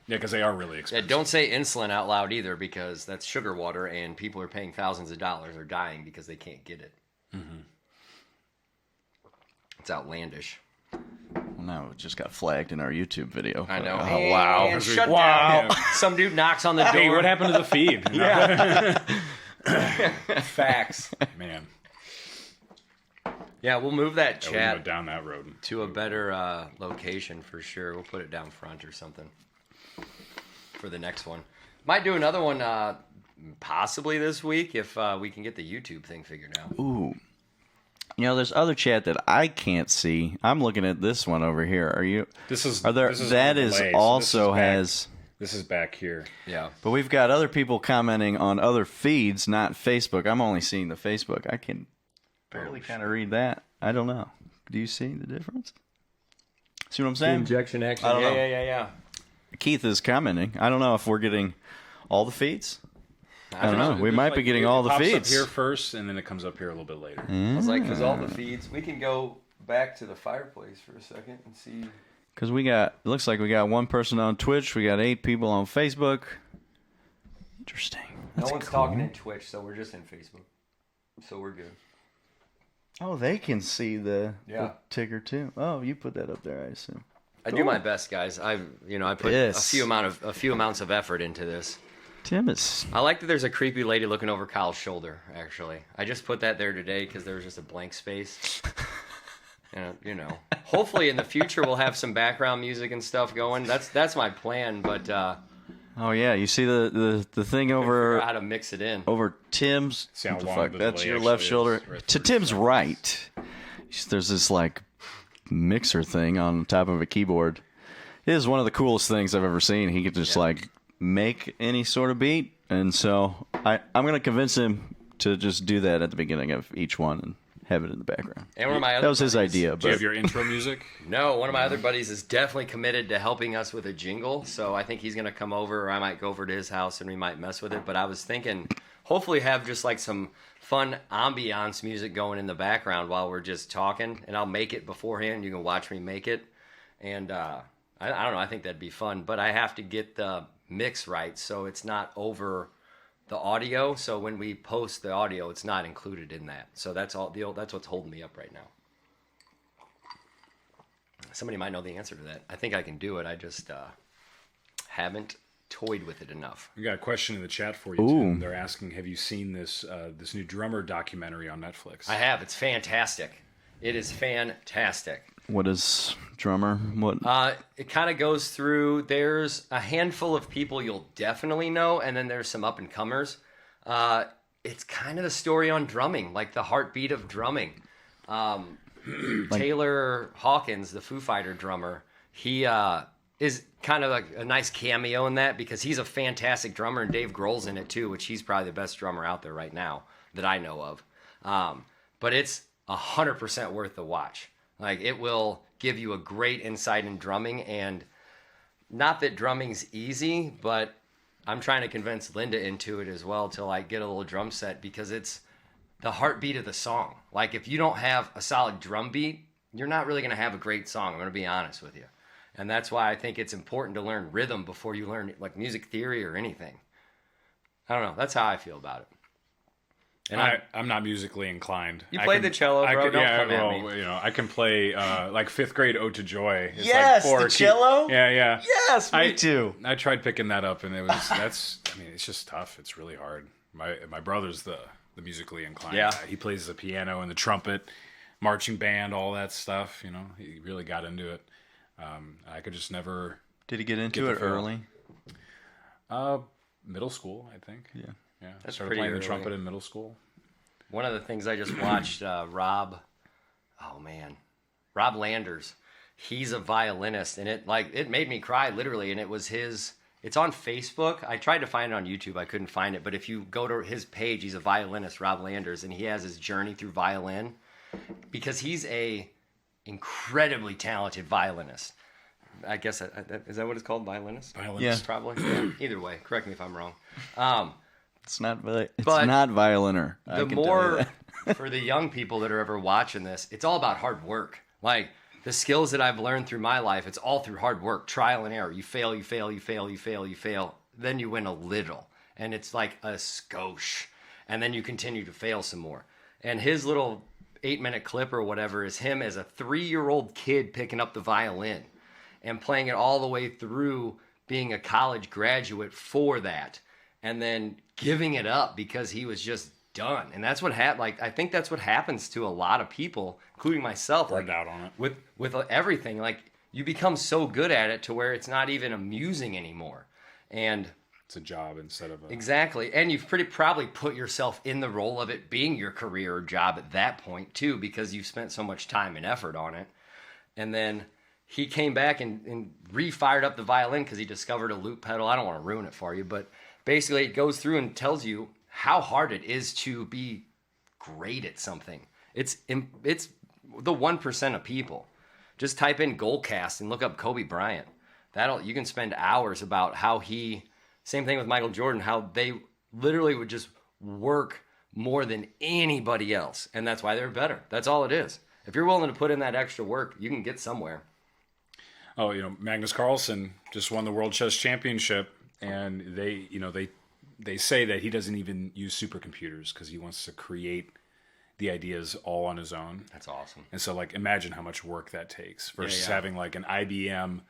because they are really expensive. Don't say insulin out loud either, because that's sugar water, and people are paying thousands of dollars or dying because they can't get it. Mm-hmm. It's outlandish. No, it just got flagged in our YouTube video. I know. Oh, wow. And shut down. Some dude knocks on the door. Hey, what happened to the feed? Yeah. Facts. Man. Yeah, we'll move that Yeah, chat we went down that road to a better location for sure. We'll put it down front or something for the next one. Might do another one possibly this week if we can get the YouTube thing figured out. Ooh. You know, there's other chat that I can't see. I'm looking at this one over here. Are you? This is that is overlaid, also so this is has. This is back here. Yeah. But we've got other people commenting on other feeds, not Facebook. I'm only seeing the Facebook. I can barely kind of read that. I don't know. Do you see the difference? See what I'm saying? Injection action. I don't know. Yeah. Keith is commenting. I don't know if we're getting all the feeds. I don't know. We might be getting all the feeds. It feeds. pops up here first, and then it comes up here a little bit later. I was like, because all the feeds. We can go back to the fireplace for a second and see. Because it looks like we got one person on Twitch. We got 8 people on Facebook. Interesting. That's no one's cool. talking in Twitch, so we're just in Facebook. So we're good. Oh, they can see the ticker too. Oh, you put that up there, I assume. I do my best, guys. I put a few amounts of effort into this. Tim is. I like that there's a creepy lady looking over Kyle's shoulder, actually. I just put that there today because there was just a blank space. And, hopefully in the future we'll have some background music and stuff going. That's my plan, but... oh, yeah. You see the thing over... how to mix it in. Over Tim's... See how what the long fuck? the That's delay your left actually shoulder. is, right To through Tim's stuff. right. There's this, mixer thing on top of a keyboard. It is one of the coolest things I've ever seen. He could just, make any sort of beat. And so I'm going to convince him to just do that at the beginning of each one and have it in the background. And one of my other that was his buddies- idea. Do you have But your intro music? No, one of my other buddies is definitely committed to helping us with a jingle. So I think he's going to come over, or I might go over to his house and we might mess with it. But I was thinking, hopefully have just some fun ambiance music going in the background while we're just talking. And I'll make it beforehand. You can watch me make it. And I don't know. I think that'd be fun. But I have to get the mix right so it's not over the audio. So when we post the audio, it's not included in that. So that's what's holding me up right now. Somebody might know the answer to that. I think I can do it. I just haven't toyed with it enough. We got a question in the chat for you, Tim. They're asking, have you seen this new drummer documentary on Netflix? I have. It's fantastic. It is fantastic. what is drummer? What? It kind of goes through, there's a handful of people you'll definitely know, and then there's some up-and-comers. It's kind of the story on drumming, like the heartbeat of drumming. Taylor Hawkins, the Foo Fighter drummer, he is kind of a nice cameo in that because he's a fantastic drummer, and Dave Grohl's in it too, which he's probably the best drummer out there right now that I know of. But it's 100% worth the watch. Like, it will give you a great insight in drumming, and not that drumming's easy, but I'm trying to convince Linda into it as well to get a little drum set because it's the heartbeat of the song. Like, if you don't have a solid drum beat, you're not really going to have a great song. I'm going to be honest with you. And that's why I think it's important to learn rhythm before you learn music theory or anything. I don't know. That's how I feel about it. And I'm not musically inclined. You played the cello, bro. Don't come at me. I can play fifth grade Ode to Joy. It's yes, the cello. Yeah. Yes, me too. I tried picking that up, and it's just tough. It's really hard. My brother's the musically inclined. Yeah, he plays the piano and the trumpet, marching band, all that stuff. He really got into it. I could just never. Did he get into it early? Middle school, I think. Yeah. Yeah, That's started pretty playing early. the trumpet in middle school. One of the things I just watched, Rob Landers. He's a violinist, and it made me cry literally. And it was his. It's on Facebook. I tried to find it on YouTube. I couldn't find it. But if you go to his page, he's a violinist, Rob Landers, and he has his journey through violin because he's a incredibly talented violinist. I guess is that what it's called, violinist? Violinist, yeah. Probably. Yeah. Either way, correct me if I'm wrong. It's not violiner. The more for the young people that are ever watching this, it's all about hard work. Like the skills that I've learned through my life, it's all through hard work, trial and error. You fail, you fail, you fail, you fail, you fail. Then you win a little, and it's like a skosh, and then you continue to fail some more. And his little 8-minute clip or whatever is him as a 3-year-old kid picking up the violin and playing it all the way through being a college graduate for that, and then giving it up because he was just done. And that's what I think that's what happens to a lot of people, including myself. Burned out on it. With everything. Like, you become so good at it to where it's not even amusing anymore. And it's a job instead of a... Exactly. And you've probably put yourself in the role of it being your career or job at that point too, because you've spent so much time and effort on it. And then he came back and re-fired up the violin because he discovered a loop pedal. I don't want to ruin it for you, but basically it goes through and tells you how hard it is to be great at something. It's the 1% of people. Just type in Goalcast and look up Kobe Bryant. You can spend hours about how same thing with Michael Jordan, how they literally would just work more than anybody else. And that's why they're better. That's all it is. If you're willing to put in that extra work, you can get somewhere. Oh, Magnus Carlsen just won the World Chess Championship, and they say that he doesn't even use supercomputers because he wants to create the ideas all on his own. That's awesome. And so, imagine how much work that takes versus having an IBM,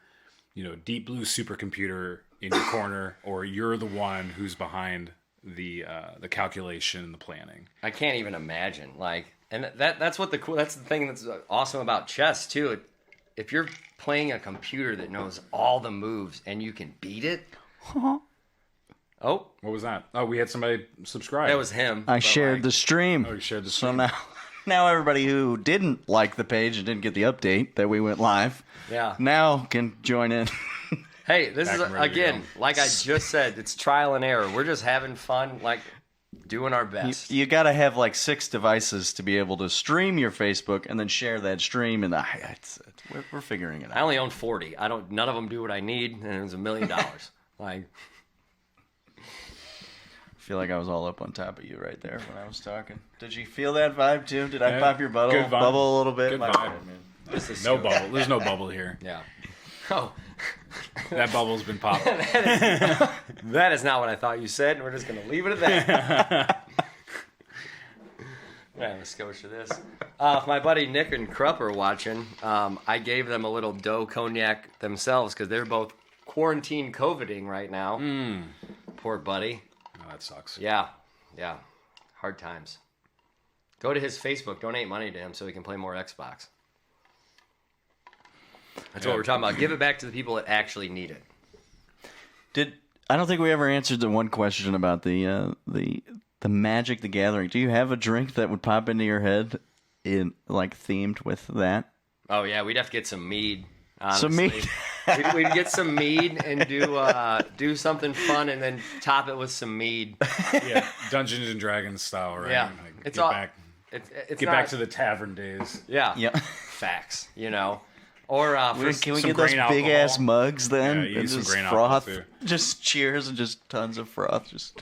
Deep Blue supercomputer in your corner, or you're the one who's behind the calculation and the planning. I can't even imagine. And that's the thing that's awesome about chess too. If you're playing a computer that knows all the moves and you can beat it. Oh, what was that? Oh, we had somebody subscribe. That was him. I shared the stream. Oh, you shared the stream. So now everybody who didn't like the page and didn't get the update that we went live, now can join in. Hey, this is, again, like I just said, it's trial and error. We're just having fun, doing our best. You got to have 6 devices to be able to stream your Facebook and then share that stream. And we're figuring it out. I only own 40. None of them do what I need, and it was $1 million. I feel like I was all up on top of you right there when I was talking. Did you feel that vibe too? Did I pop your bubble a little bit? Good vibe. No bubble. There's no bubble here. Yeah. Oh. That bubble's been popped. That is not what I thought you said, and we're just going to leave it at that. Let's go to this. If my buddy Nick and Krupp are watching, I gave them a little dough cognac themselves because they're both quarantine COVIDing right now. Poor buddy. Oh, that sucks. Yeah. Hard times. Go to his Facebook, donate money to him so he can play more Xbox. That's what we're talking about. Give it back to the people that actually need it. I don't think we ever answered the one question about the Magic the Gathering. Do you have a drink that would pop into your head in themed with that? Oh yeah, we'd have to get some mead. Honestly. Some mead. We'd get some mead and do something fun, and then top it with some mead. Yeah, Dungeons and Dragons style, right? Yeah, get back to the tavern days. Yeah. Facts. Or can we get those big ass mugs then? Yeah, use some grain froth. Too. Just cheers and just tons of froth.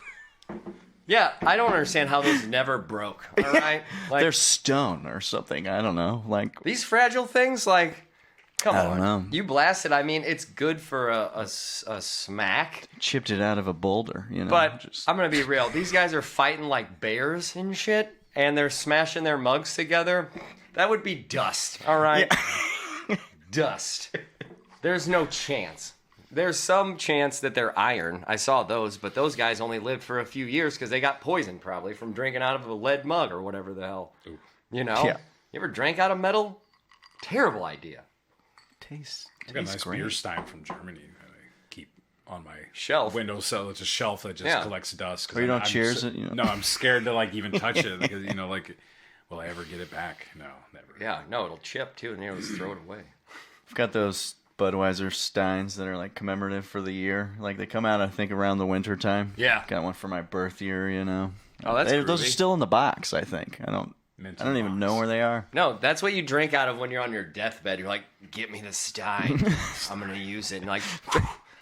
Yeah, I don't understand how those never broke. All right, they're stone or something. I don't know. These fragile things. Come on, I don't know. You blast it. I mean, it's good for a smack. Chipped it out of a boulder, But I'm gonna be real. These guys are fighting like bears and shit, and they're smashing their mugs together. That would be dust. All right. Yeah. Dust. There's no chance. There's some chance that they're iron. I saw those, but those guys only lived for a few years because they got poisoned probably from drinking out of a lead mug or whatever the hell. Ooh. Yeah. You ever drank out of metal? Terrible idea. Tastes got a nice great. Beer stein from Germany that I keep on my shelf windowsill. It's a shelf that just collects dust. Or you don't cheers it? No, I'm scared to even touch it because will I ever get it back? No, never. Yeah, no, it'll chip too, and you'll just throw it away. I've got those Budweiser steins that are commemorative for the year. They come out, I think, around the winter time. Yeah. Got one for my birth year, Oh, that's groovy. Those are still in the box, I think. I don't even know where they are. No, that's what you drink out of when you're on your deathbed. You're like, get me the stein. I'm going to use it. And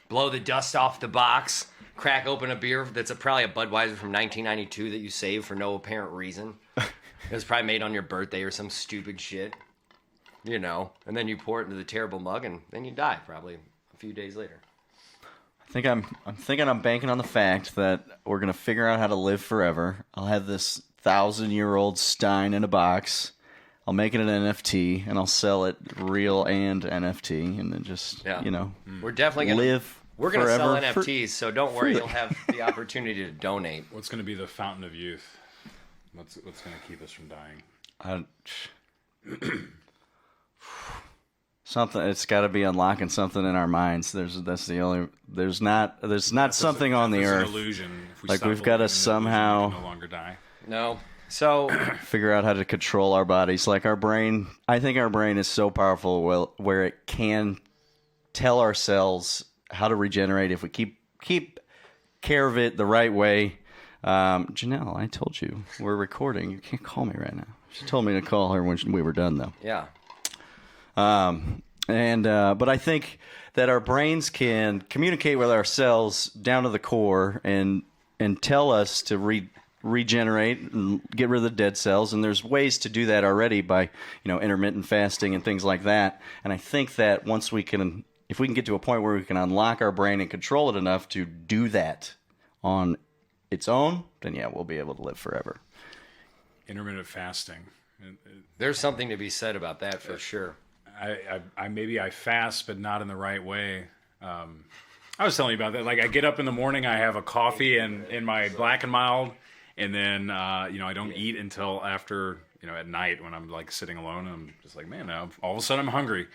blow the dust off the box, crack open a beer that's probably a Budweiser from 1992 that you saved for no apparent reason. It was probably made on your birthday or some stupid shit. And then you pour it into the terrible mug, and then you die probably a few days later. I'm thinking I'm banking on the fact that we're gonna figure out how to live forever. I'll have this 1,000-year-old stein in a box, I'll make it an NFT and I'll sell it real and NFT, and then just we're definitely gonna live. We're gonna sell NFTs, so don't worry. You'll have the opportunity to donate. What's gonna be the fountain of youth? What's gonna keep us from dying? Something. It's got to be unlocking something in our minds. There's not something on the earth. An illusion. Like we've got to somehow no longer die. No. So figure out how to control our bodies. Like our brain, I think our brain is so powerful where it can tell our cells how to regenerate if we keep care of it the right way. Janelle, I told you we're recording. You can't call me right now. She told me to call her when we were done, though. Yeah. But I think that our brains can communicate with our cells down to the core and tell us to regenerate and get rid of the dead cells. And there's ways to do that already by, intermittent fasting and things like that. And I think that if we can get to a point where we can unlock our brain and control it enough to do that on its own, then we'll be able to live forever. Intermittent fasting. There's something to be said about that for sure. I fast, but not in the right way. I was telling you about that. Like I get up in the morning, I have a coffee and in my Black and Mild, and then I don't eat until after at night when I'm like sitting alone. And I'm just like, man, now all of a sudden I'm hungry.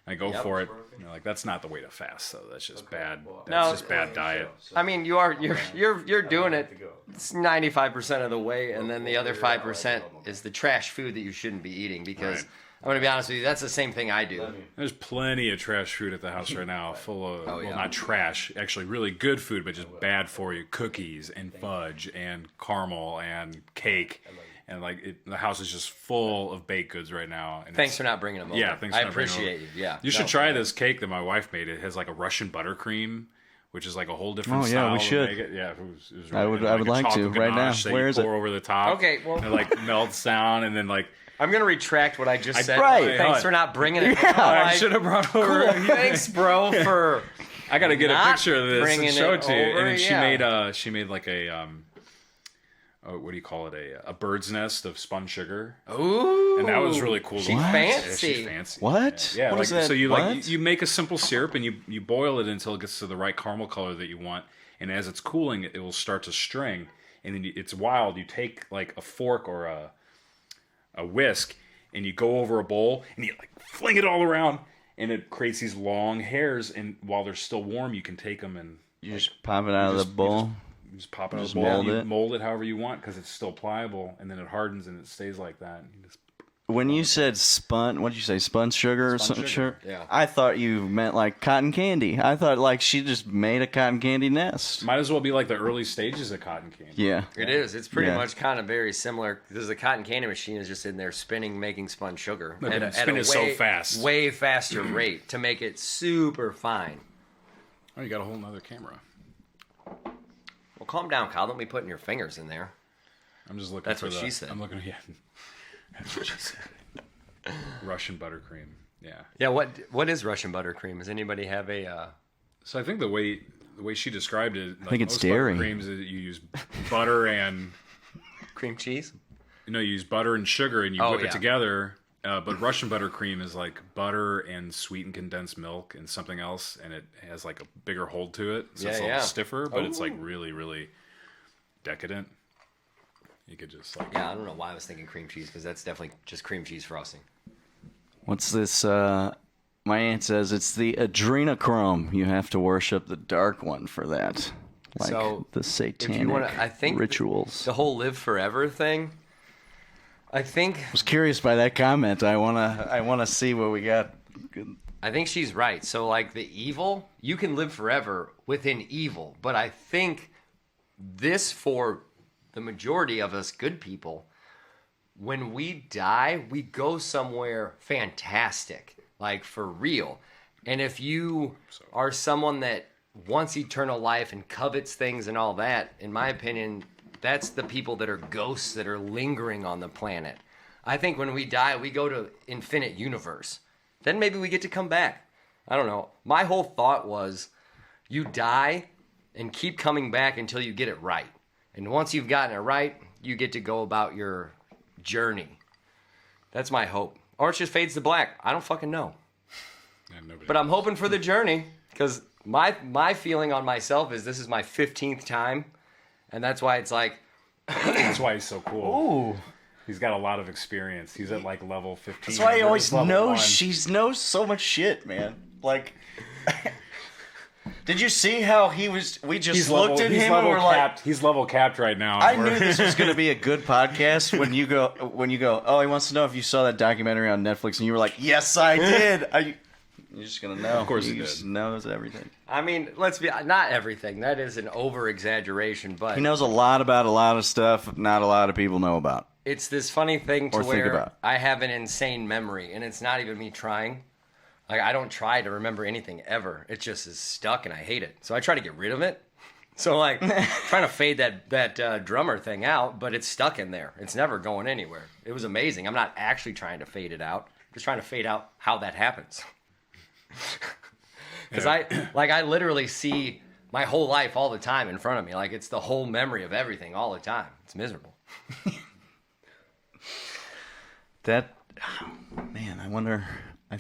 I go for it. Like that's not the way to fast, though. That's just bad. That's just bad diet. I mean, you're doing it. It's 95% of the way, and then the other 5% is the trash food that you shouldn't be eating. Because I'm going to be honest with you, that's the same thing I do. There's plenty of trash food at the house right now, full of not trash, actually really good food, but just bad for you. Cookies and fudge and caramel and cake. And the house is just full of baked goods right now. And thanks for not bringing them over. Yeah, thanks for not bringing them over. I appreciate you. Yeah, you should try this cake that my wife made. It has like a Russian buttercream, which is like a whole different style. Yeah, we should. Make it. Yeah, it was really I would like to right now. Where is it? Pour over the top. Okay, well, and it melts down, and then I'm gonna retract what I just said. Right. Thanks for not bringing it. Yeah, I should have brought over. Cool. Thanks, bro. For I gotta get a picture of this and show it to you. Over, and then she made like a what do you call it? A bird's nest of spun sugar. Ooh, and that was really cool. She's fancy. Yeah, she's fancy. What? Yeah, what is that? So you make a simple syrup and you boil it until it gets to the right caramel color that you want. And as it's cooling, it will start to string. And then it's wild. You take like a fork or a whisk and you go over a bowl and you like fling it all around, and it creates these long hairs. And while they're still warm, you can take them and you just pop it out of the bowl. You just pop it out of the bowl. You mold it however you want because it's still pliable, and then it hardens and it stays like that. When you said spun, what did you say? Spun sugar or something? Sugar? Yeah. I thought you meant like cotton candy. I thought like she just made a cotton candy nest. Might as well be like the early stages of cotton candy. Yeah. It is. It's pretty much kind of very similar because the cotton candy machine is just in there spinning, making spun sugar. Spinning so fast. Way faster rate to make it super fine. Oh, you got a whole nother camera. Well, calm down, Kyle. Don't be putting your fingers in there. I'm just looking That's what she said. I'm looking, That's what she said. Russian buttercream. Yeah. Yeah, what is Russian buttercream? Does anybody have a... So I think the way she described it... I think it's dairy. Buttercreams is you use butter and... Cream cheese? You use butter and sugar and you whip it together. But Russian buttercream is like butter and sweetened condensed milk and something else, and it has like a bigger hold to it, so it's a little stiffer, but it's like really, really decadent. You could just like... Yeah, I don't know why I was thinking cream cheese, because that's definitely just cream cheese frosting. What's this? My aunt says it's the adrenochrome. You have to worship the dark one for that. Like so the satanic rituals. The whole live forever thing... I was curious by that comment. I wanna see what we got. I think she's right. So like the evil, you can live forever within evil, but I think this for the majority of us good people, when we die, we go somewhere fantastic, like for real. And if you are someone that wants eternal life and covets things and all that, in my opinion, that's the people that are ghosts that are lingering on the planet. I think when we die, we go to infinite universe. Then maybe we get to come back. I don't know. My whole thought was you die and keep coming back until you get it right. And once you've gotten it right, you get to go about your journey. That's my hope. Or it just fades to black. I don't fucking know. Yeah, but I'm hoping for the journey, because my feeling on myself is this is my 15th time, and that's why it's like... That's why he's so cool. Ooh. He's got a lot of experience. He's at like level 15. That's why he always knows. She knows so much shit, man. Like... Did you see how he was? We just looked at him and we're like, he's level capped right now. I knew this was going to be a good podcast when you go, oh, he wants to know if you saw that documentary on Netflix, and you were like, yes, I did. You're just going to know. Of course he did. Just knows everything. I mean, let's be, not everything. That is an over-exaggeration, but... He knows a lot about a lot of stuff not a lot of people know about. It's this funny thing to where I have an insane memory, and it's not even me trying. Like, I don't try to remember anything ever. It just is stuck, and I hate it. So I try to get rid of it. So, like, trying to fade that drummer thing out, but it's stuck in there. It's never going anywhere. It was amazing. I'm not actually trying to fade it out. I'm just trying to fade out how that happens. Because I literally see my whole life all the time in front of me. Like, it's the whole memory of everything all the time. It's miserable. Man, I wonder... I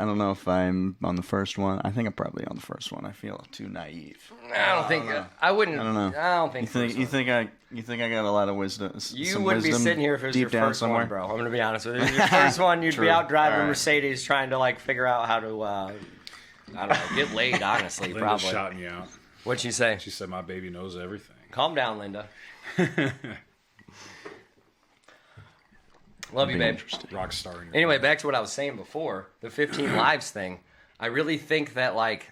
don't know if I'm on the first one. I think I'm probably on the first one. I feel too naive. I don't think I wouldn't. I don't know. I don't think you think I got a lot of wisdom. You wouldn't be sitting here if it was your first one, bro. I'm gonna be honest with you. If it was your first one, you'd True. be out driving Mercedes trying to like figure out how to I don't know, get laid. Honestly, Linda probably. shot me out. What'd she say? She said my baby knows everything. Calm down, Linda. Love you, babe. Rock star. Anyway, back to what I was saying before, the 15 lives thing. I really think that, like,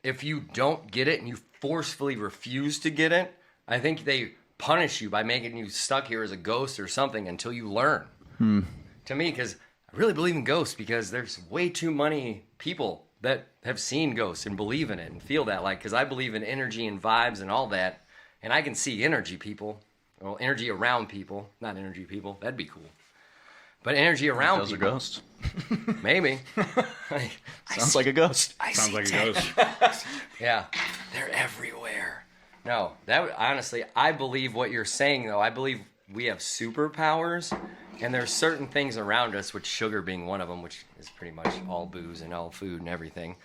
if you don't get it and you forcefully refuse to get it, I think they punish you by making you stuck here as a ghost or something until you learn. To me, because I really believe in ghosts, because there's way too many people that have seen ghosts and believe in it and feel that, like, because I believe in energy and vibes and all that, and I can see energy people, well, energy around people, not energy people, that'd be cool. But energy around those people. Those are ghosts. Maybe. Sounds like a ghost. Sounds like a ghost. Yeah. They're everywhere. No, honestly, I believe what you're saying, though. I believe we have superpowers, and there's certain things around us, which sugar being one of them, which is pretty much all booze and all food and everything,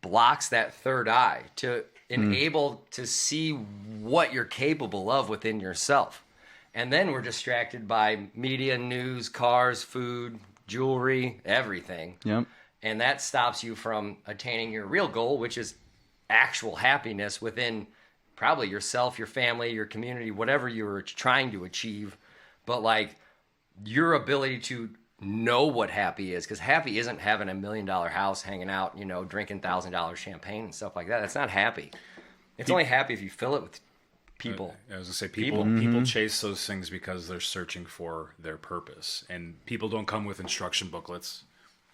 blocks that third eye to enable to see what you're capable of within yourself. And then we're distracted by media, news, cars, food, jewelry, everything. Yep. And that stops you from attaining your real goal, which is actual happiness within probably yourself, your family, your community, whatever you're trying to achieve. But, like, your ability to know what happy is, because happy isn't having $1 million house, hanging out, drinking $1,000 champagne and stuff like that. That's not happy. It's only happy if you fill it with people. I was gonna say people chase those things because they're searching for their purpose, and people don't come with instruction booklets.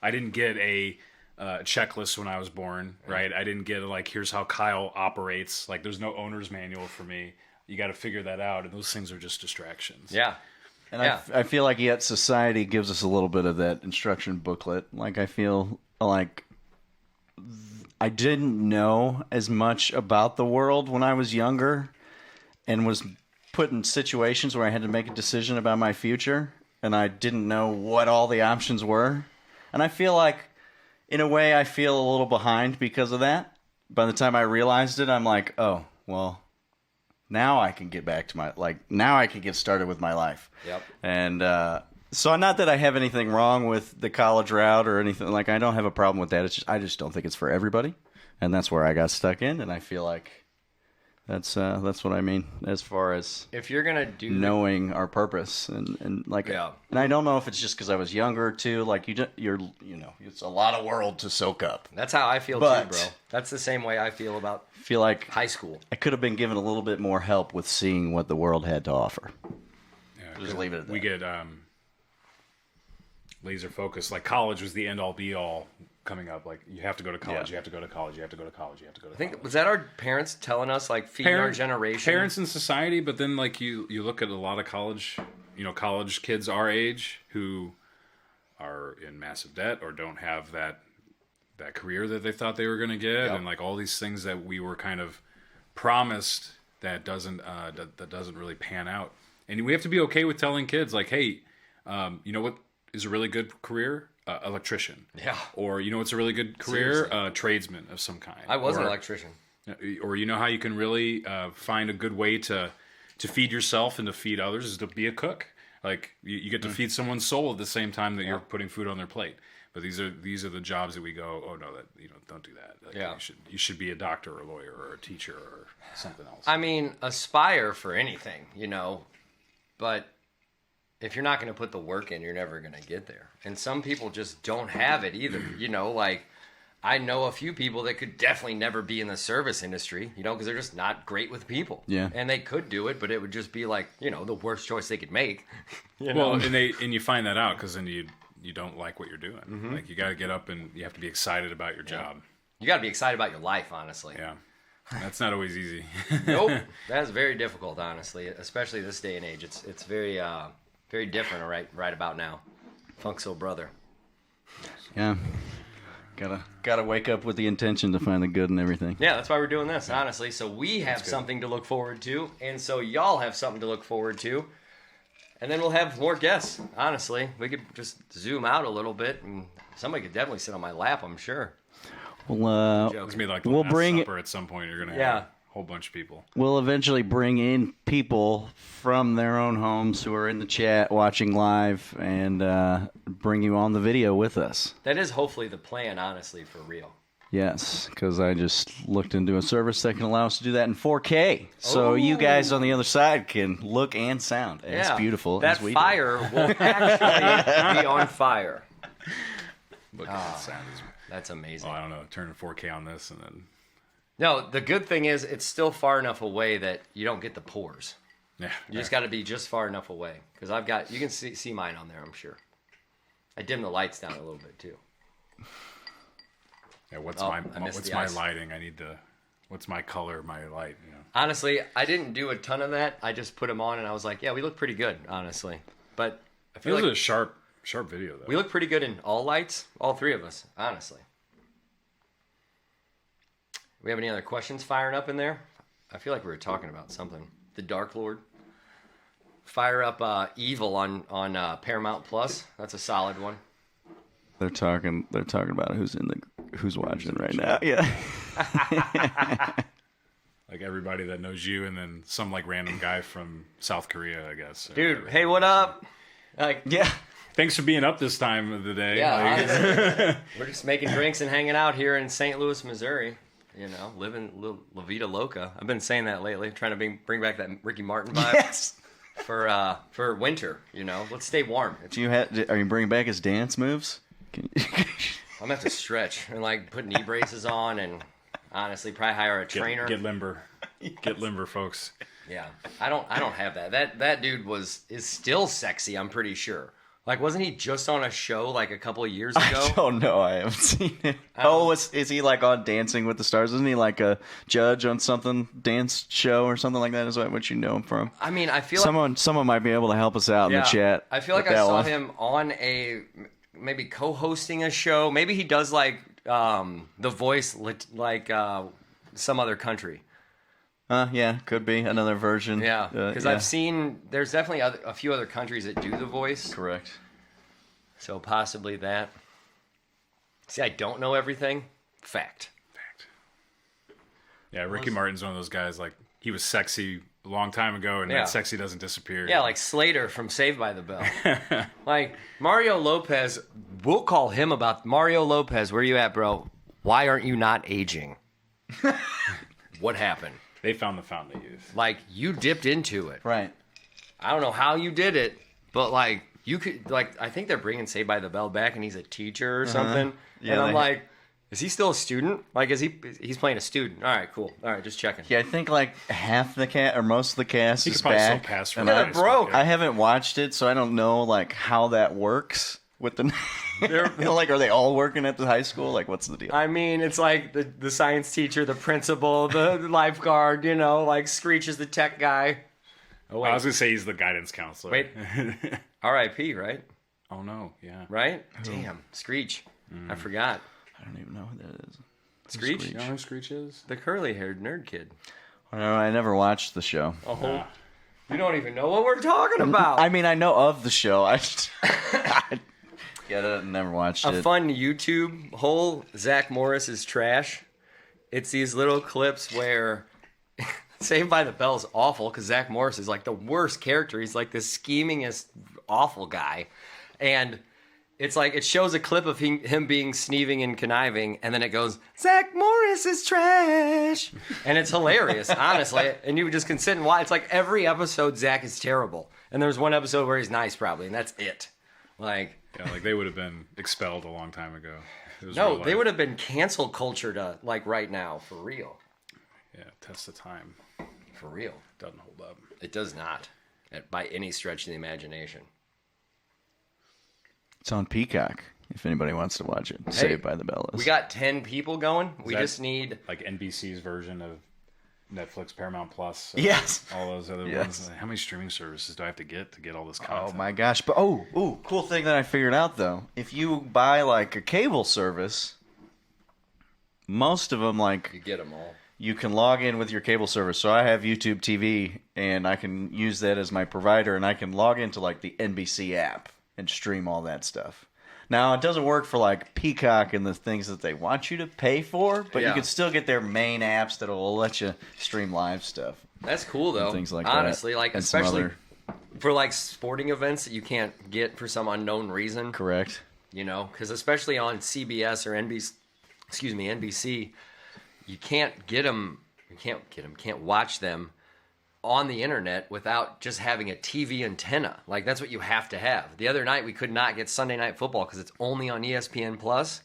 I didn't get a checklist when I was born, right? I didn't get here's how Kyle operates. Like, there's no owner's manual for me. You got to figure that out, and those things are just distractions. Yeah. And I feel like yet society gives us a little bit of that instruction booklet. Like, I feel like I didn't know as much about the world when I was younger, and was put in situations where I had to make a decision about my future, and I didn't know what all the options were. And I feel like, in a way, I feel a little behind because of that. By the time I realized it, I'm like, oh, well, now I can get back to now I can get started with my life. Yep. And so not that I have anything wrong with the college route or anything. Like, I don't have a problem with that. It's just, I just don't think it's for everybody. And that's where I got stuck in, and I feel like that's what I mean as far as if you're gonna do knowing our purpose and like and I don't know if it's just because I was younger too. Like you're it's a lot of world to soak up. That's how I feel too, bro. That's the same way I feel about like high school. I could have been given a little bit more help with seeing what the world had to offer. Yeah, just leave it at that. We get laser focused. Like, college was the end all be all. Coming up, like, you have to go to college, you have to go to college, you have to go to college, you have to go to college. I think, was that our parents telling us, like, feeding our generation? Parents in society, but then, like, you look at a lot of college kids our age who are in massive debt or don't have that career that they thought they were going to get, and, like, all these things that we were kind of promised that doesn't really pan out. And we have to be okay with telling kids, like, hey, You know what is a really good career? Electrician. Yeah. Or you know what's a really good career? Tradesman of some kind. I was an electrician. Or you know how you can really find a good way to feed yourself and to feed others is to be a cook. Like you get to feed someone's soul at the same time that you're putting food on their plate. But these are the jobs that we go, oh no, that don't do that. Like, you should be a doctor or a lawyer or a teacher or something else. I mean, aspire for anything, but if you're not going to put the work in, you're never going to get there. And some people just don't have it either. Like I know a few people that could definitely never be in the service industry, because they're just not great with people. Yeah. And they could do it, but it would just be like, the worst choice they could make. Well, and you find that out because then you don't like what you're doing. Mm-hmm. Like you got to get up and you have to be excited about your job. You got to be excited about your life, honestly. Yeah. That's not always easy. Nope. That's very difficult, honestly, especially this day and age. It's very very different right about now. Funk Soul Brother. Yeah. Gotta wake up with the intention to find the good in everything. Yeah, that's why we're doing this, honestly. So we have something to look forward to, and so y'all have something to look forward to. And then we'll have more guests, honestly. We could just zoom out a little bit, and somebody could definitely sit on my lap, I'm sure. Well, it's going to be like the last supper at some point. You're going to have a whole bunch of people. We'll eventually bring in people from their own homes who are in the chat watching live and bring you on the video with us. That is hopefully the plan, honestly, for real. Yes, because I just looked into a service that can allow us to do that in 4K. So you guys on the other side can look and sound as beautiful as we do. That fire will actually be on fire. Look at that sound. That's amazing. I don't know. Turn to 4K on this and then... No, the good thing is it's still far enough away that you don't get the pores. Yeah. You just got to be just far enough away. Because you can see mine on there, I'm sure. I dim the lights down a little bit, too. Yeah, what's my lighting? What's my color, my light? Honestly, I didn't do a ton of that. I just put them on and I was like, yeah, we look pretty good, honestly. But I feel like it was a sharp video, though. We look pretty good in all lights, all three of us, honestly. We have any other questions firing up in there? I feel like we were talking about something. The Dark Lord. Fire up Evil on Paramount Plus. That's a solid one. They're talking about who's watching right now. Yeah. Like everybody that knows you, and then some like random guy from South Korea, I guess. Dude, hey, what up? Yeah. Thanks for being up this time of the day. Yeah, we're just making drinks and hanging out here in St. Louis, Missouri. Living La Vida Loca. I've been saying that lately, trying to bring back that Ricky Martin vibe. Yes. For winter, let's stay warm. Are you bringing back his dance moves? I'm gonna have to stretch and put knee braces on, and honestly, probably hire a trainer. Get limber. Yes. Get limber, folks. Yeah, I don't have that. That dude is still sexy. I'm pretty sure. Wasn't he just on a show a couple of years ago? I don't know. I haven't seen it. Is he on Dancing with the Stars? Isn't he a judge on something dance show or something like that? Is that what you know him from? I mean, I feel someone might be able to help us out in the chat. I feel like I saw him on maybe co-hosting a show. Maybe he does The Voice some other country. Yeah, could be another version. Yeah, because I've seen there's definitely a few other countries that do The Voice. Correct. So possibly that. See, I don't know everything. Fact. Yeah, Ricky Martin's one of those guys. He was sexy a long time ago, and that sexy doesn't disappear. Yeah, like Slater from Saved by the Bell. Mario Lopez. We'll call him about Mario Lopez. Where you at, bro? Why aren't you not aging? What happened? They found the fountain of youth. You dipped into it. Right. I don't know how you did it, but you could I think they're bringing Saved by the Bell back, and he's a teacher or something. Yeah, and I'm is he still a student? He's playing a student. All right, cool. All right, just checking. Yeah, I think half the cast or most of the cast is back. Pass for and they're broke. I haven't watched it, so I don't know how that works with the. Are they all working at the high school? What's the deal? I mean, it's the science teacher, the principal, the lifeguard. Screech is the tech guy. Oh, wait. I was gonna say he's the guidance counselor. Wait, R.I.P. Right? Oh no, yeah. Right? Damn, Screech. I forgot. I don't even know who that is. Screech? You know who Screech is? The curly-haired nerd kid. I never watched the show. Oh, You don't even know what we're talking about. I mean, I know of the show. I get it. Never watched it. A fun YouTube hole. Zach Morris is trash. It's these little clips where Saved by the Bell is awful because Zach Morris is like the worst character. He's like the schemingest, awful guy, and it's like it shows a clip of him being sneeving and conniving, and then it goes, Zach Morris is trash, and it's hilarious, honestly. And you just can sit and watch. It's like every episode Zach is terrible, and there's one episode where he's nice, probably, and that's it. Like, yeah, like they would have been expelled a long time ago. No, they would have been cancel cultured, like right now, for real. Yeah, test of time. For real. Doesn't hold up. It does not, by any stretch of the imagination. It's on Peacock, if anybody wants to watch it. Hey, Saved by the Bell. We got 10 people going. We just need... like NBC's version of Netflix, Paramount Plus. Yes. All those other ones. How many streaming services do I have to get all this content? Oh, my gosh. But, cool thing that I figured out, though. If you buy, like, a cable service, most of them, like... You get them all. You can log in with your cable service. So I have YouTube TV, and I can use that as my provider, and I can log into, like, the NBC app and stream all that stuff. Now, it doesn't work for, like, Peacock and the things that they want you to pay for, but you can still get their main apps that will let you stream live stuff. That's cool, though. Things like honestly, that. Like, and especially for, like, sporting events that you can't get for some unknown reason. Correct. You know, because especially on CBS or NBC, you can't get them, can't watch them on the internet without just having a TV antenna. Like, that's what you have to have. The other night, we could not get Sunday Night Football because it's only on ESPN Plus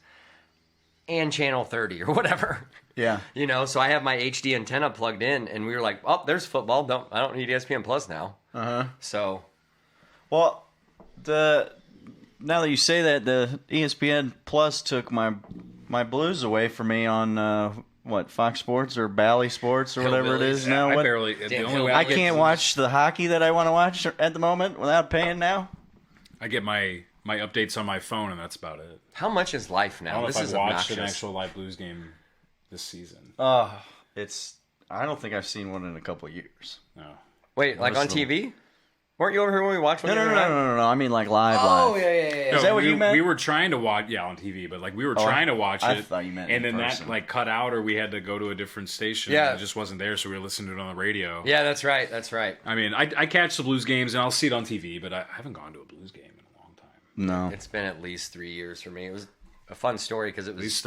and Channel 30 or whatever. Yeah. You know, so I have my HD antenna plugged in, and we were like, oh, there's football. I don't need ESPN Plus now. Uh-huh. So. Well, now that you say that, the ESPN Plus took my Blues away from me on... Fox Sports or Bally Sports or whatever it is now? I can't watch the hockey that I want to watch at the moment without paying now. I get my updates on my phone, and that's about it. How much is life now? I don't know if I've watched an actual live Blues game this season. I don't think I've seen one in a couple of years. No. Wait, like on TV? Weren't you over here when we watched one? No. I mean, like live. Oh, yeah. Is that what you meant? We were trying to watch, on TV, but like we were trying to watch it. I thought you meant and in then person. that like cut out, or we had to go to a different station. Yeah, it just wasn't there, so we were listening to it on the radio. Yeah, that's right. I mean, I catch the Blues games and I'll see it on TV, but I haven't gone to a Blues game in a long time. No, it's been at least 3 years for me. It was a fun story because it was at least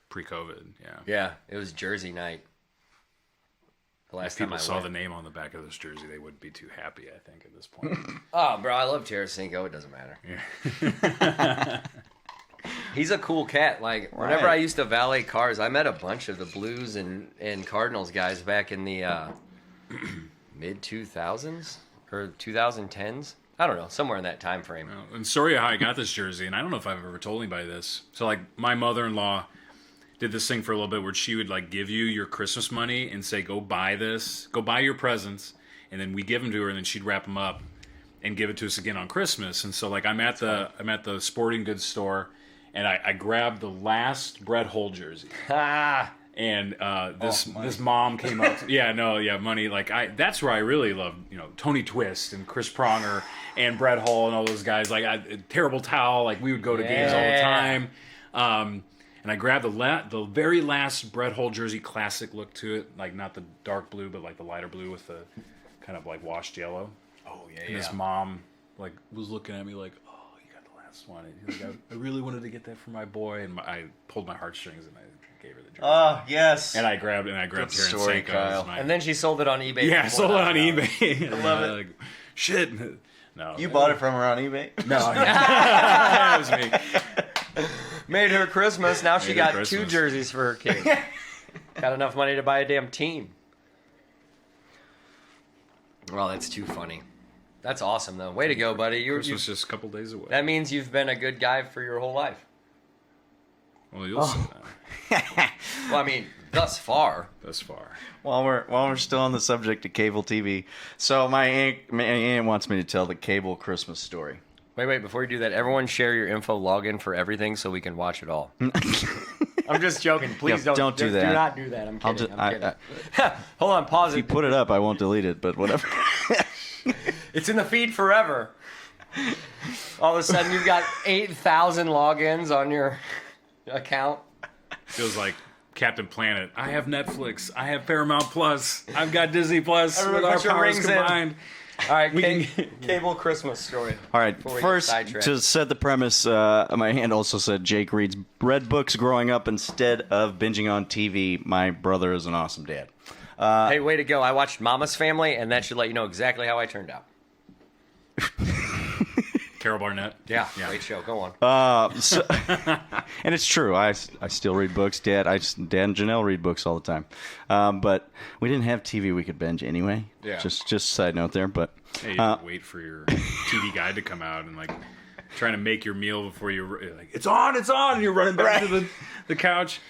pre-COVID. Yeah, it was Jersey night. If people saw the name on the back of this jersey, they wouldn't be too happy, I think, at this point. Oh, bro, I love Tarasenko. It doesn't matter. Yeah. He's a cool cat. Like, whenever I used to valet cars, I met a bunch of the Blues and Cardinals guys back in the mid-2000s or 2010s. I don't know, somewhere in that time frame. And sorry how I got this jersey, and I don't know if I've ever told anybody this. So, like, my mother-in-law did this thing for a little bit where she would like give you your Christmas money and say, go buy your presents, and then we give them to her, and then she'd wrap them up and give it to us again on Christmas. And so like I'm at the sporting goods store, and I grabbed the last Brett Hull jersey. And this mom came up money. Like that's where I really love, Tony Twist and Chris Pronger and Brett Hull and all those guys. Like Terrible Towel, like we would go to games all the time. And I grabbed the very last Brett Hull jersey, classic look to it, like not the dark blue, but like the lighter blue with the kind of like washed yellow. Oh yeah. And his mom like was looking at me like, "Oh, you got the last one." And he's like, "I really wanted to get that for my boy," and I pulled my heartstrings and I gave her the jersey. Oh yes. And I grabbed Tarasenko. And then then she sold it on eBay. Yeah, sold it on eBay. I love it. Like, shit. No. You bought it from her on eBay? No. That was me. Made her Christmas. Now she got 2 jerseys for her kid. Got enough money to buy a damn team. Well, that's too funny. That's awesome, though. Way to go, buddy. Christmas just a couple days away. That means you've been a good guy for your whole life. Well, you'll see that. Well, I mean, thus far. While we're still on the subject of cable TV, so my aunt wants me to tell the cable Christmas story. Wait, before you do that, everyone share your info login for everything so we can watch it all. I'm just joking. Please don't do that. Do not do that. I'm kidding. I'm kidding. Hold on, pause it. If you put it up, I won't delete it, but whatever. It's in the feed forever. All of a sudden, you've got 8,000 logins on your account. Feels like Captain Planet. I have Netflix. I have Paramount Plus. I've got Disney Plus. With our powers combined. All right, cable Christmas story. All right, first, to set the premise, my hand also said Jake reads read books growing up instead of binging on TV. My brother is an awesome dad. Hey, way to go. I watched Mama's Family, and that should let you know exactly how I turned out. Carol Barnett. Yeah, great show. Go on. And it's true. I still read books. Dad and Janelle read books all the time. But we didn't have TV we could binge anyway. Yeah. Just a side note there. But hey, you have to wait for your TV guide to come out and like trying to make your meal before you're like, it's on, and you're running back to the couch.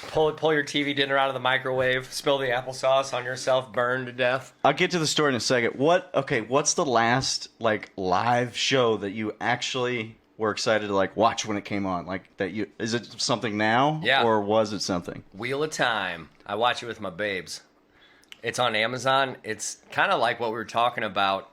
Pull your TV dinner out of the microwave, spill the applesauce on yourself, burn to death. I'll get to the story in a second. What's the last like live show that you actually were excited to like watch when it came on? Like is it something now? Yeah. Or was it something? Wheel of Time. I watch it with my babes. It's on Amazon. It's kind of like what we were talking about.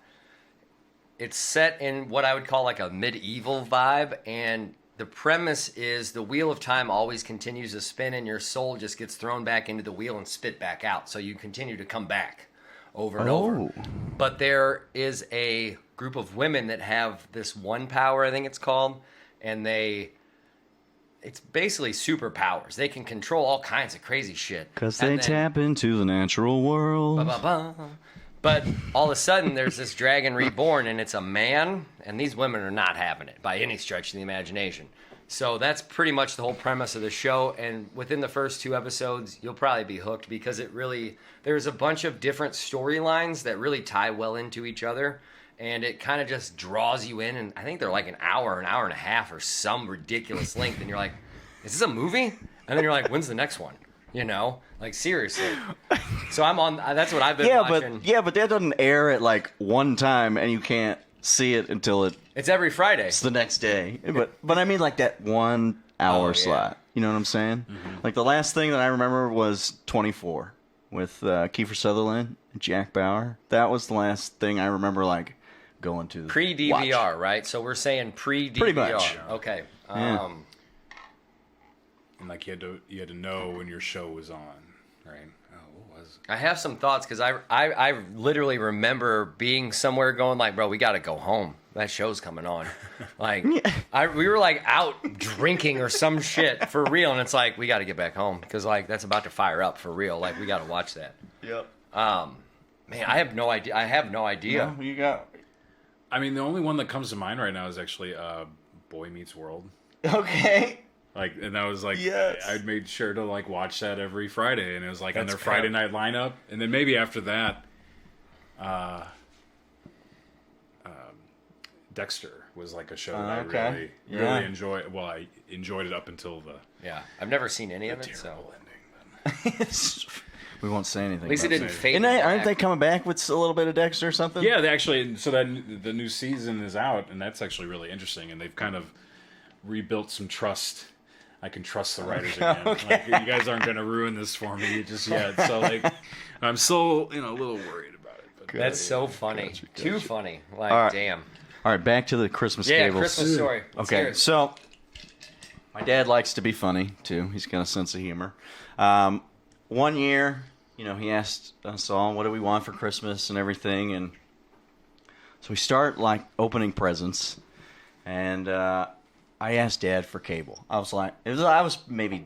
It's set in what I would call like a medieval vibe, and the premise is the wheel of time always continues to spin and your soul just gets thrown back into the wheel and spit back out. So you continue to come back over and over. But there is a group of women that have this one power, I think it's called, and it's basically superpowers. They can control all kinds of crazy shit. Because they tap into the natural world. But all of a sudden, there's this dragon reborn, and it's a man, and these women are not having it by any stretch of the imagination. So that's pretty much the whole premise of the show, and within the first 2 episodes, you'll probably be hooked because there's a bunch of different storylines that really tie well into each other, and it kind of just draws you in, and I think they're like an hour and a half, or some ridiculous length, and you're like, is this a movie? And then you're like, when's the next one? You know, like seriously. So I'm on. That's what I've been watching. But that doesn't air at like one time, and you can't see it until it's every Friday. It's the next day. But I mean like that 1 hour slot. You know what I'm saying? Mm-hmm. Like the last thing that I remember was 24 with Kiefer Sutherland and Jack Bauer. That was the last thing I remember like going to. Pre-DVR, right? So we're saying pre-DVR. Pretty much. Okay. Yeah. And like you had to know when your show was on, right? Oh, what was it? I have some thoughts because I literally remember being somewhere going like, bro, we got to go home. That show's coming on. Like we were like out drinking or some shit for real, and it's like we got to get back home because like that's about to fire up for real. Like we got to watch that. Yep. Man, I have no idea. No, you got. I mean, the only one that comes to mind right now is actually Boy Meets World. Okay. Like, and that was like, yes. I made sure to like watch that every Friday, and it was like on their Friday night lineup, and then maybe after that, Dexter was like a show that I really enjoyed. Well, I enjoyed it up until the I've never seen any of it, so ending. Then. We won't say anything. At least it didn't fade. Aren't they coming back with a little bit of Dexter or something? Yeah, they actually. So that the new season is out, and that's actually really interesting, and they've kind of rebuilt some trust. I can trust the writers again. Okay. Like, you guys aren't going to ruin this for me just yet. So like, I'm still a little worried about it. But that's so funny. Gotcha. Too funny. Like right. Damn. All right, back to the Christmas cables. Yeah, Christmas story. Okay, so my dad likes to be funny too. He's got a sense of humor. One year, he asked us all, "What do we want for Christmas?" and everything, and so we start like opening presents, and I asked Dad for cable. I was like, I was maybe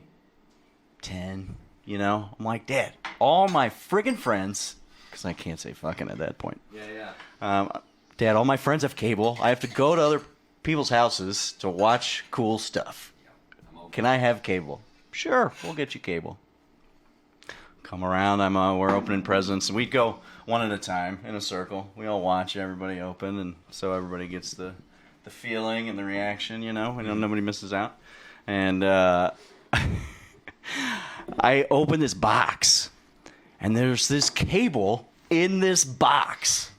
10, I'm like, Dad, all my friggin' friends, because I can't say fucking at that point. Yeah. Dad, all my friends have cable. I have to go to other people's houses to watch cool stuff. Can I have cable? Sure, we'll get you cable. Come around, we're opening presents, and we go one at a time in a circle. We all watch everybody open, and so everybody gets the feeling and the reaction, and nobody misses out. And I open this box, and there's this cable in this box,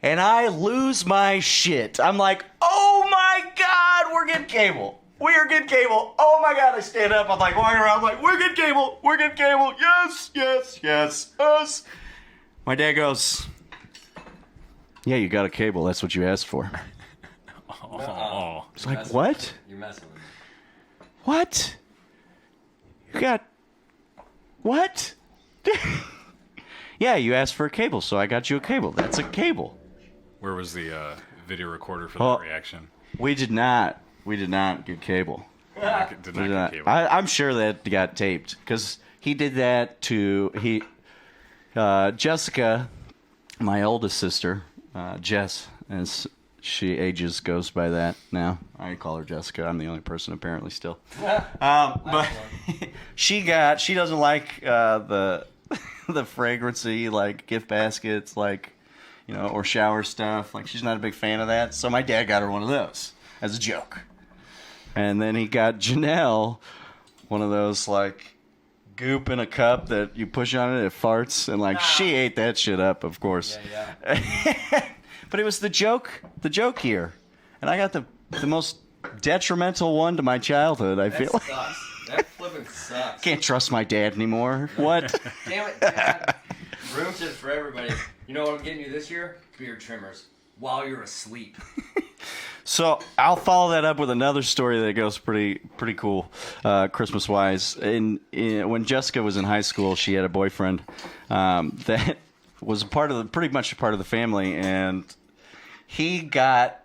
and I lose my shit. I'm like, oh my God, we're getting cable. We are getting cable. Oh my God, I stand up. I'm like walking around, I'm like, we're getting cable. We're getting cable. Yes, yes, yes, yes. My dad goes, Yeah, you got a cable. That's what you asked for. Oh. It's like, what? You're messing with me. What? You got... What? Yeah, you asked for a cable, so I got you a cable. That's a cable. Where was the video recorder for that reaction? We did not get cable. Did not get cable. I'm sure that got taped because he did that to Jessica, my oldest sister, Jess, as she goes by that now. I call her Jessica. I'm the only person apparently still. But she doesn't like the fragrancy, like gift baskets, like, you know, or shower stuff. Like, she's not a big fan of that. So my dad got her one of those as a joke. And then he got Janelle one of those, like, goop in a cup that you push on it farts. And, like, she ate that shit up, of course. Yeah. But it was the joke here. And I got the most detrimental one to my childhood, I feel. That sucks. That flipping sucks. Can't trust my dad anymore. What? Damn it, Dad. Room tips for everybody. You know what I'm getting you this year? Beard trimmers. While you're asleep. So I'll follow that up with another story that goes pretty cool, Christmas-wise. When Jessica was in high school, she had a boyfriend that was pretty much a part of the family, and he got,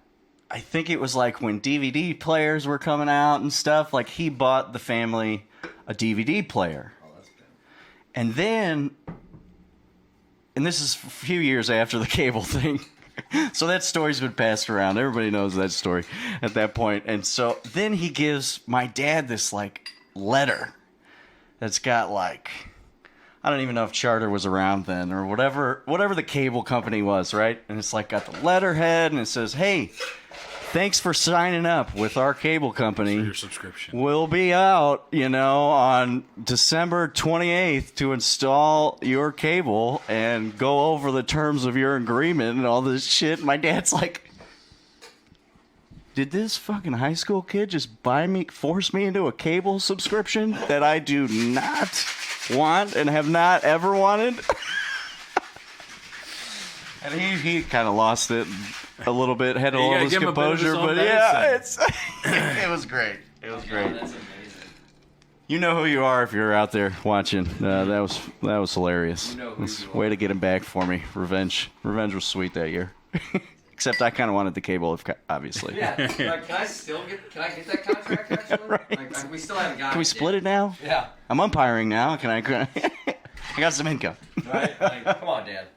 I think it was like when DVD players were coming out and stuff, like he bought the family a DVD player. Oh, that's good. And then, and this is a few years after the cable thing, so that story's been passed around. Everybody knows that story at that point. And so then he gives my dad this, like, letter that's got, like, I don't even know if Charter was around then or whatever the cable company was, right? And it's, like, got the letterhead, and it says, hey, thanks for signing up with our cable company. For your subscription. We'll be out, on December 28th to install your cable and go over the terms of your agreement and all this shit. My dad's like, did this fucking high school kid just force me into a cable subscription that I do not want and have not ever wanted? And he kind of lost it a little bit, had all his composure, but yeah, it was great. It was great. That's amazing. You know who you are if you're out there watching. That was hilarious. You know who you are. Way to get him back for me. Revenge was sweet that year. Except I kind of wanted the cable, obviously. Yeah. Like, can I get that contract actually? Right. Like, we still haven't got it. Can we split it now? Yeah. I'm umpiring now. Can I got some income. Right? Like, come on, Dad.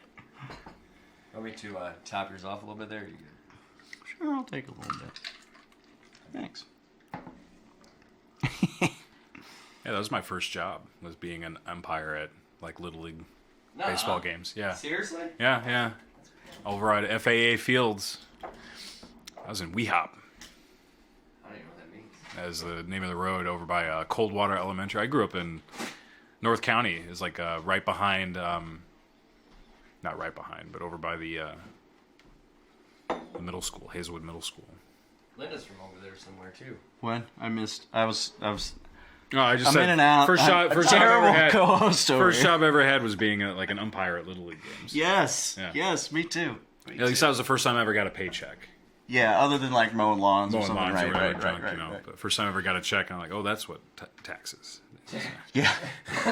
Want me to top yours off a little bit there? Or you good? Sure, I'll take a little bit. Thanks. Yeah, that was my first job, was being an umpire at, like, Little League baseball games. Yeah. Seriously? Yeah. Over at FAA Fields. I was in Weehop. I don't even know what that means. As the name of the road over by Coldwater Elementary. I grew up in North County. It's like right behind, not right behind, but over by the middle school, Hazelwood Middle School. Linda's from over there somewhere too. When? I was No, I just I'm said in and out. First job terrible I ever had. co-host over First here. job I ever had was being like an umpire at Little League games. Yes. Yeah. Yes, me too. At least that was the first time I ever got a paycheck. Yeah, other than like mowing lawns or Mowing something. lawns Right. you know. But first time I ever got a check, I'm like, oh, that's what taxes. Yeah.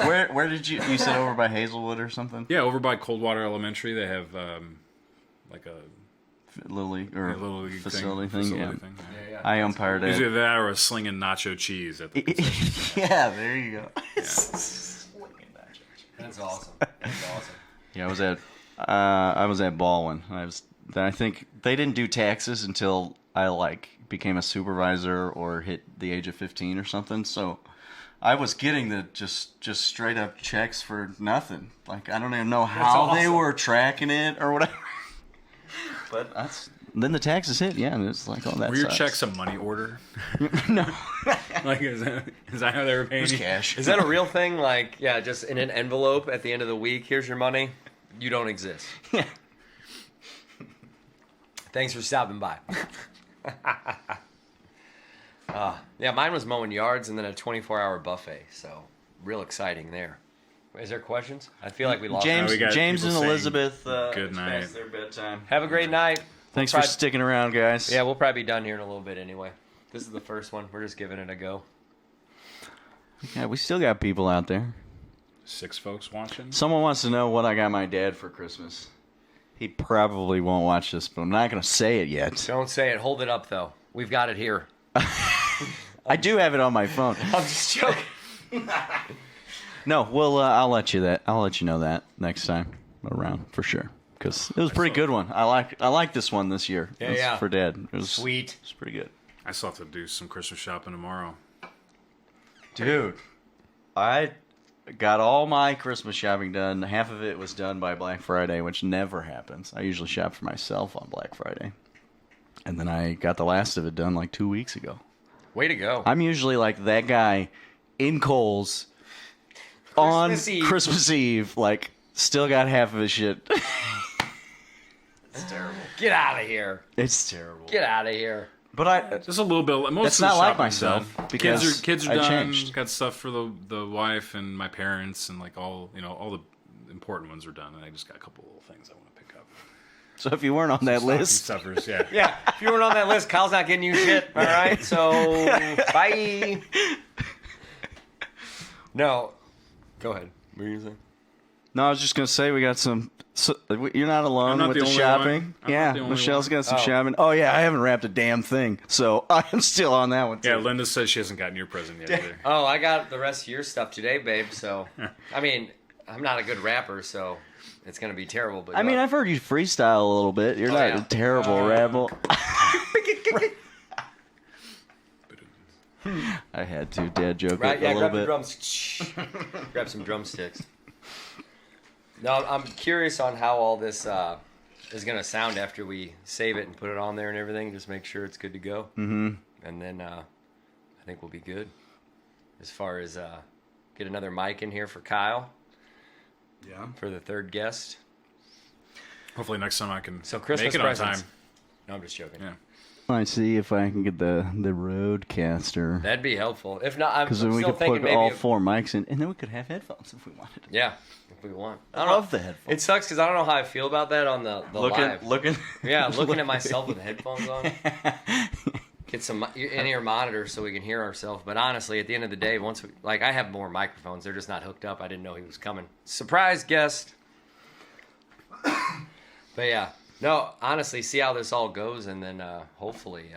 Where did you said over by Hazelwood or something? Yeah, over by Coldwater Elementary, they have like a Little League or Little League facility thing. Yeah. Yeah. I umpired it. Either that or a slinging nacho cheese at the Yeah, there you go. That's awesome. Yeah, I was at Baldwin. I think they didn't do taxes until I became a supervisor or hit the age of 15 or something. So I was getting the just straight up checks for nothing. Like, I don't even know how they were tracking it or whatever. But then the taxes hit, yeah, and it's like, oh, that Were your sucks. checks a money order? No. Like, is that how they were paying It was you? cash. Is that a real thing? Like, yeah, just in an envelope at the end of the week, here's your money. You don't exist. Yeah. Thanks for stopping by. Yeah, mine was mowing yards and then a 24-hour buffet, so real exciting there. Is there questions? I feel like we lost James and Elizabeth. Good night. Past their bedtime. Have a great night. Thanks for sticking around, guys. Yeah, we'll probably be done here in a little bit anyway. This is the first one. We're just giving it a go. Yeah, we still got people out there. 6 folks watching. Someone wants to know what I got my dad for Christmas. He probably won't watch this, but I'm not going to say it yet. Don't say it. Hold it up, though. We've got it here. I do have it on my phone. I'm just joking. No, well, I'll let you know that next time around for sure. Because it was a pretty good one. I like this one this year. Yeah. For Dad. It was sweet. It's pretty good. I still have to do some Christmas shopping tomorrow. Dude, I got all my Christmas shopping done. Half of it was done by Black Friday, which never happens. I usually shop for myself on Black Friday. And then I got the last of it done like 2 weeks ago. Way to go. I'm usually like that guy in Kohl's on Christmas Eve, like, still got half of his shit. It's terrible. Get out of here. It's terrible. Get out of here. But just a little bit. Most that's of the not like shopping's myself done. because kids are I done. Changed. Got stuff for the wife and my parents and like all the important ones are done. And I just got a couple little things I want to pick up. So if you weren't on that list, stuffers, yeah. Yeah. If you weren't on that list, Kyle's not getting you shit. All right. So bye. No. Go ahead. What were you saying? No, I was just gonna say we got some. You're not alone with the shopping. Yeah, Michelle's got some shopping. Oh yeah, I haven't wrapped a damn thing, so I'm still on that one too. Yeah, Linda says she hasn't gotten your present yet either. Oh, I got the rest of your stuff today, babe. So, I mean, I'm not a good rapper, so it's gonna be terrible. But I mean, I've heard you freestyle a little bit. You're not a terrible rapper. I had to dad joke a little bit. Grab some drumsticks. No, I'm curious on how all this is going to sound after we save it and put it on there and everything. Just make sure it's good to go. Mm-hmm. And then I think we'll be good. As far as get another mic in here for Kyle. Yeah. For the third guest. Hopefully next time I can Christmas make it presents. on time. No, I'm just joking. Yeah. I see if I can get the Rodecaster. That'd be helpful. If not, I'm because still we could thinking put all 4 mics in, and then we could have headphones if we wanted. Yeah, if we want. I love the headphones. It sucks because I don't know how I feel about that on the live. Looking at myself with the headphones on. Get some in-ear monitors so we can hear ourselves. But honestly, at the end of the day, I have more microphones. They're just not hooked up. I didn't know he was coming. Surprise guest. But yeah. No, honestly, see how this all goes, and then hopefully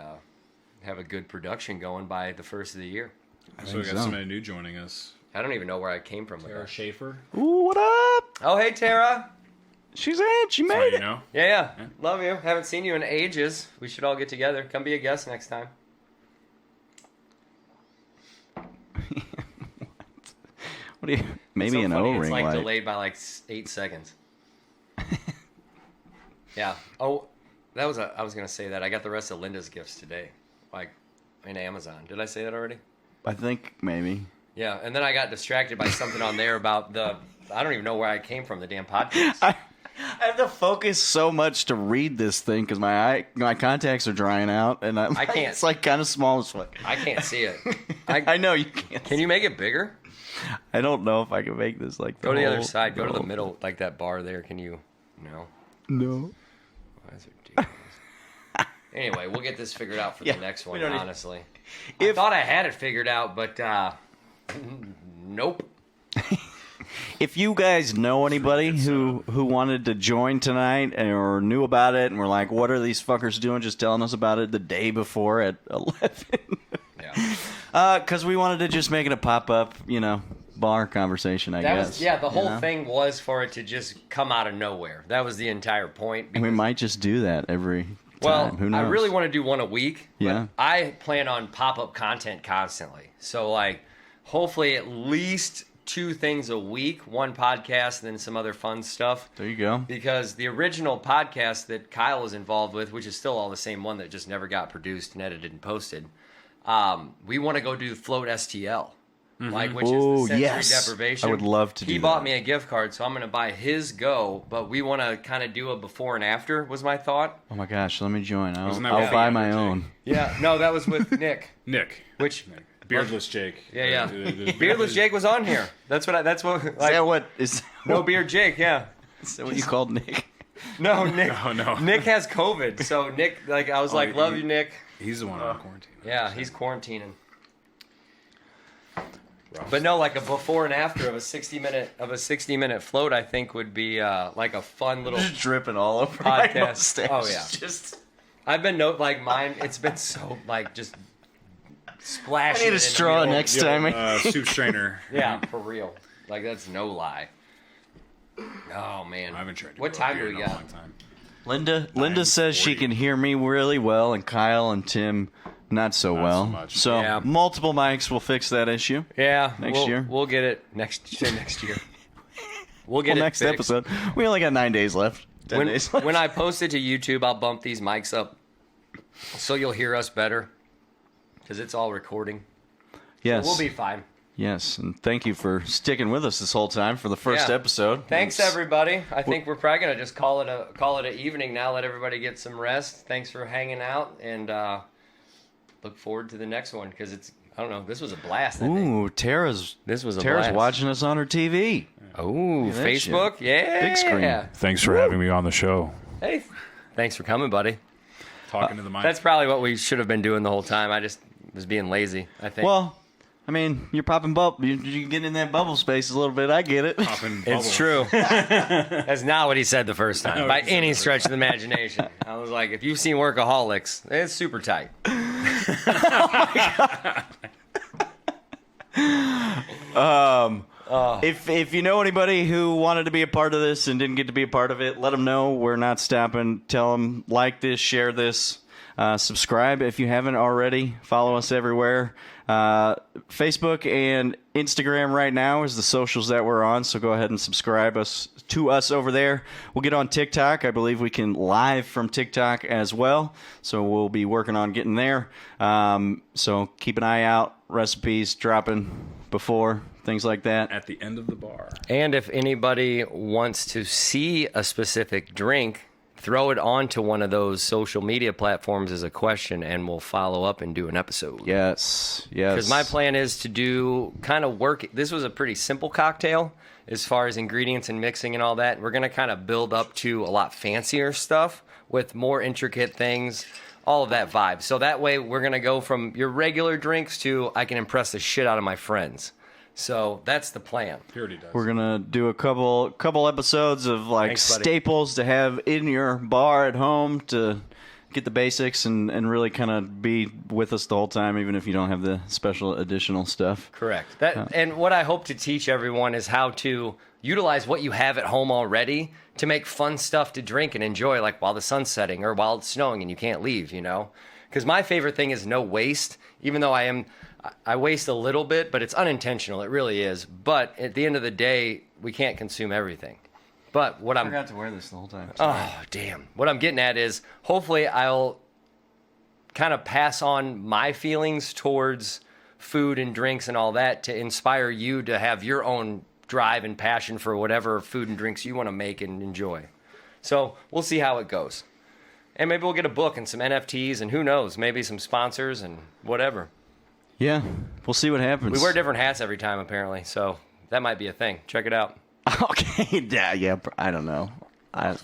have a good production going by the first of the year. So we got somebody new joining us. I don't even know where I came from. Tara Schaefer. Ooh, what up? Oh, hey, Tara. She's in. She made it. You know? Yeah. Love you. Haven't seen you in ages. We should all get together. Come be a guest next time. What do you? Maybe so an funny. O-ring It's like light. delayed by like 8 seconds. Yeah. Oh, I was gonna say that I got the rest of Linda's gifts today, like in Amazon. Did I say that already? I think maybe. Yeah, and then I got distracted by something on there about I don't even know where I came from, the damn podcast. I have to focus so much to read this thing because my contacts are drying out, and I can't. It's like kind of small as fuck. I can't see it. I know you can't. Can you make it bigger? I don't know if I can make this like. Go to the other side. Go to the middle, like that bar there. Can you? No. No. That's ridiculous. Anyway, we'll get this figured out for the next one, honestly. I thought I had it figured out, but nope. If you guys know anybody who wanted to join tonight or knew about it and were like, what are these fuckers doing just telling us about it the day before at 11? Yeah. Because we wanted to just make it a pop-up, bar conversation, I guess. The whole thing was for it to just come out of nowhere. That was the entire point. And we might just do that every time. Who knows? I really want to do one a week. Yeah. But I plan on pop-up content constantly. So, hopefully at least 2 things a week. 1 podcast and then some other fun stuff. There you go. Because the original podcast that Kyle was involved with, which is still all the same one that just never got produced and edited and posted, we want to go do Float STL. Which is the sensory deprivation. I would love to do that. He bought me a gift card, so I'm going to buy his go, but we want to kind of do a before and after, was my thought. Oh my gosh, let me join. I'll Wasn't that buy my own. Yeah, no, that was with Nick. Nick. Which, Beardless Jake. Yeah. Beardless Jake was on here. That's what. No Beard Jake? Yeah. Is that what you called Nick? No, Nick. No. Nick has COVID, so Nick. I was love you, Nick. He's the one on quarantine. Yeah, he's quarantining. Rough. But no, like a before and after of a 60-minute float, I think would be like a fun little just dripping all over podcast. My mustache. Oh yeah, I've been mine. It's been so just splashing. I need a straw next time. Soup strainer. Yeah, for real. Like that's no lie. Oh man, I haven't tried. What time do we got? Linda says she can hear me really well, and Kyle and Tim not so well. So much. So yeah. Multiple mics will fix that issue. Yeah, next year we'll get it next year. We'll get it next fixed. episode. We only got 9 days left. 10 days left. When I post it to YouTube, I'll bump these mics up so you'll hear us better because it's all recording. Yes, so we'll be fine. Yes, and thank you for sticking with us this whole time for the first episode. Thanks, everybody. I think we're probably gonna just call it an evening now. Let everybody get some rest. Thanks for hanging out, and look forward to the next one because I don't know. This was a blast. Ooh, Tara's watching us on her TV. Oh, Facebook, yeah, big screen. Thanks for having me on the show. Hey, thanks for coming, buddy. Talking to the mic. That's probably what we should have been doing the whole time. I just was being lazy, I think. Well, I mean, you're popping bubble. You get in that bubble space a little bit. I get it. It's true. That's not what he said the first time, by any stretch of the imagination. I was like, if you've seen Workaholics, it's super tight. Oh my God. If you know anybody who wanted to be a part of this and didn't get to be a part of it, let them know. We're not stopping. Tell them, like this, share this. Subscribe if you haven't already. Follow us everywhere. Facebook and Instagram right now is the socials that we're on, so go ahead and subscribe to us over there. We'll get on TikTok. I believe we can live from TikTok as well, so we'll be working on getting there. So keep an eye out. Recipes dropping before, things like that. At the end of the bar. And if anybody wants to see a specific drink, throw it onto one of those social media platforms as a question, and we'll follow up and do an episode. Yes. Because my plan is to do kind of work. This was a pretty simple cocktail as far as ingredients and mixing and all that. We're going to kind of build up to a lot fancier stuff with more intricate things, all of that vibe. So that way we're going to go from your regular drinks to I can impress the shit out of my friends. So that's the plan. He already does. We're gonna do a couple episodes of staples to have in your bar at home to get the basics and really kind of be with us the whole time, even if you don't have the special additional stuff. Correct. And what I hope to teach everyone is how to utilize what you have at home already to make fun stuff to drink and enjoy, like while the sun's setting or while it's snowing and you can't leave, you know? Because my favorite thing is no waste, even though I waste a little bit, but it's unintentional. It really is. But at the end of the day, we can't consume everything. But I forgot to wear this the whole time. Oh, damn. What I'm getting at is hopefully I'll kind of pass on my feelings towards food and drinks and all that to inspire you to have your own drive and passion for whatever food and drinks you want to make and enjoy. So we'll see how it goes. And maybe we'll get a book and some NFTs and who knows, maybe some sponsors and whatever. Yeah, we'll see what happens. We wear different hats every time, apparently, so that might be a thing. Check it out. Okay, yeah, I don't know.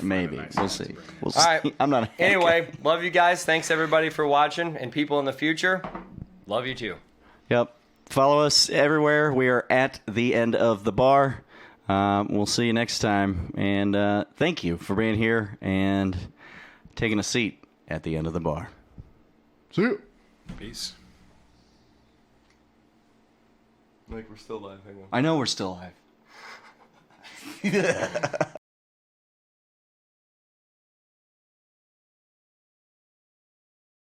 Maybe. We'll see. All right. I'm not a Anyway, love you guys. Thanks, everybody, for watching. And people in the future, love you too. Yep. Follow us everywhere. We are at the end of the bar. We'll see you next time. And thank you for being here and taking a seat at the end of the bar. See you. Peace. Like we're still live. I know we're still live.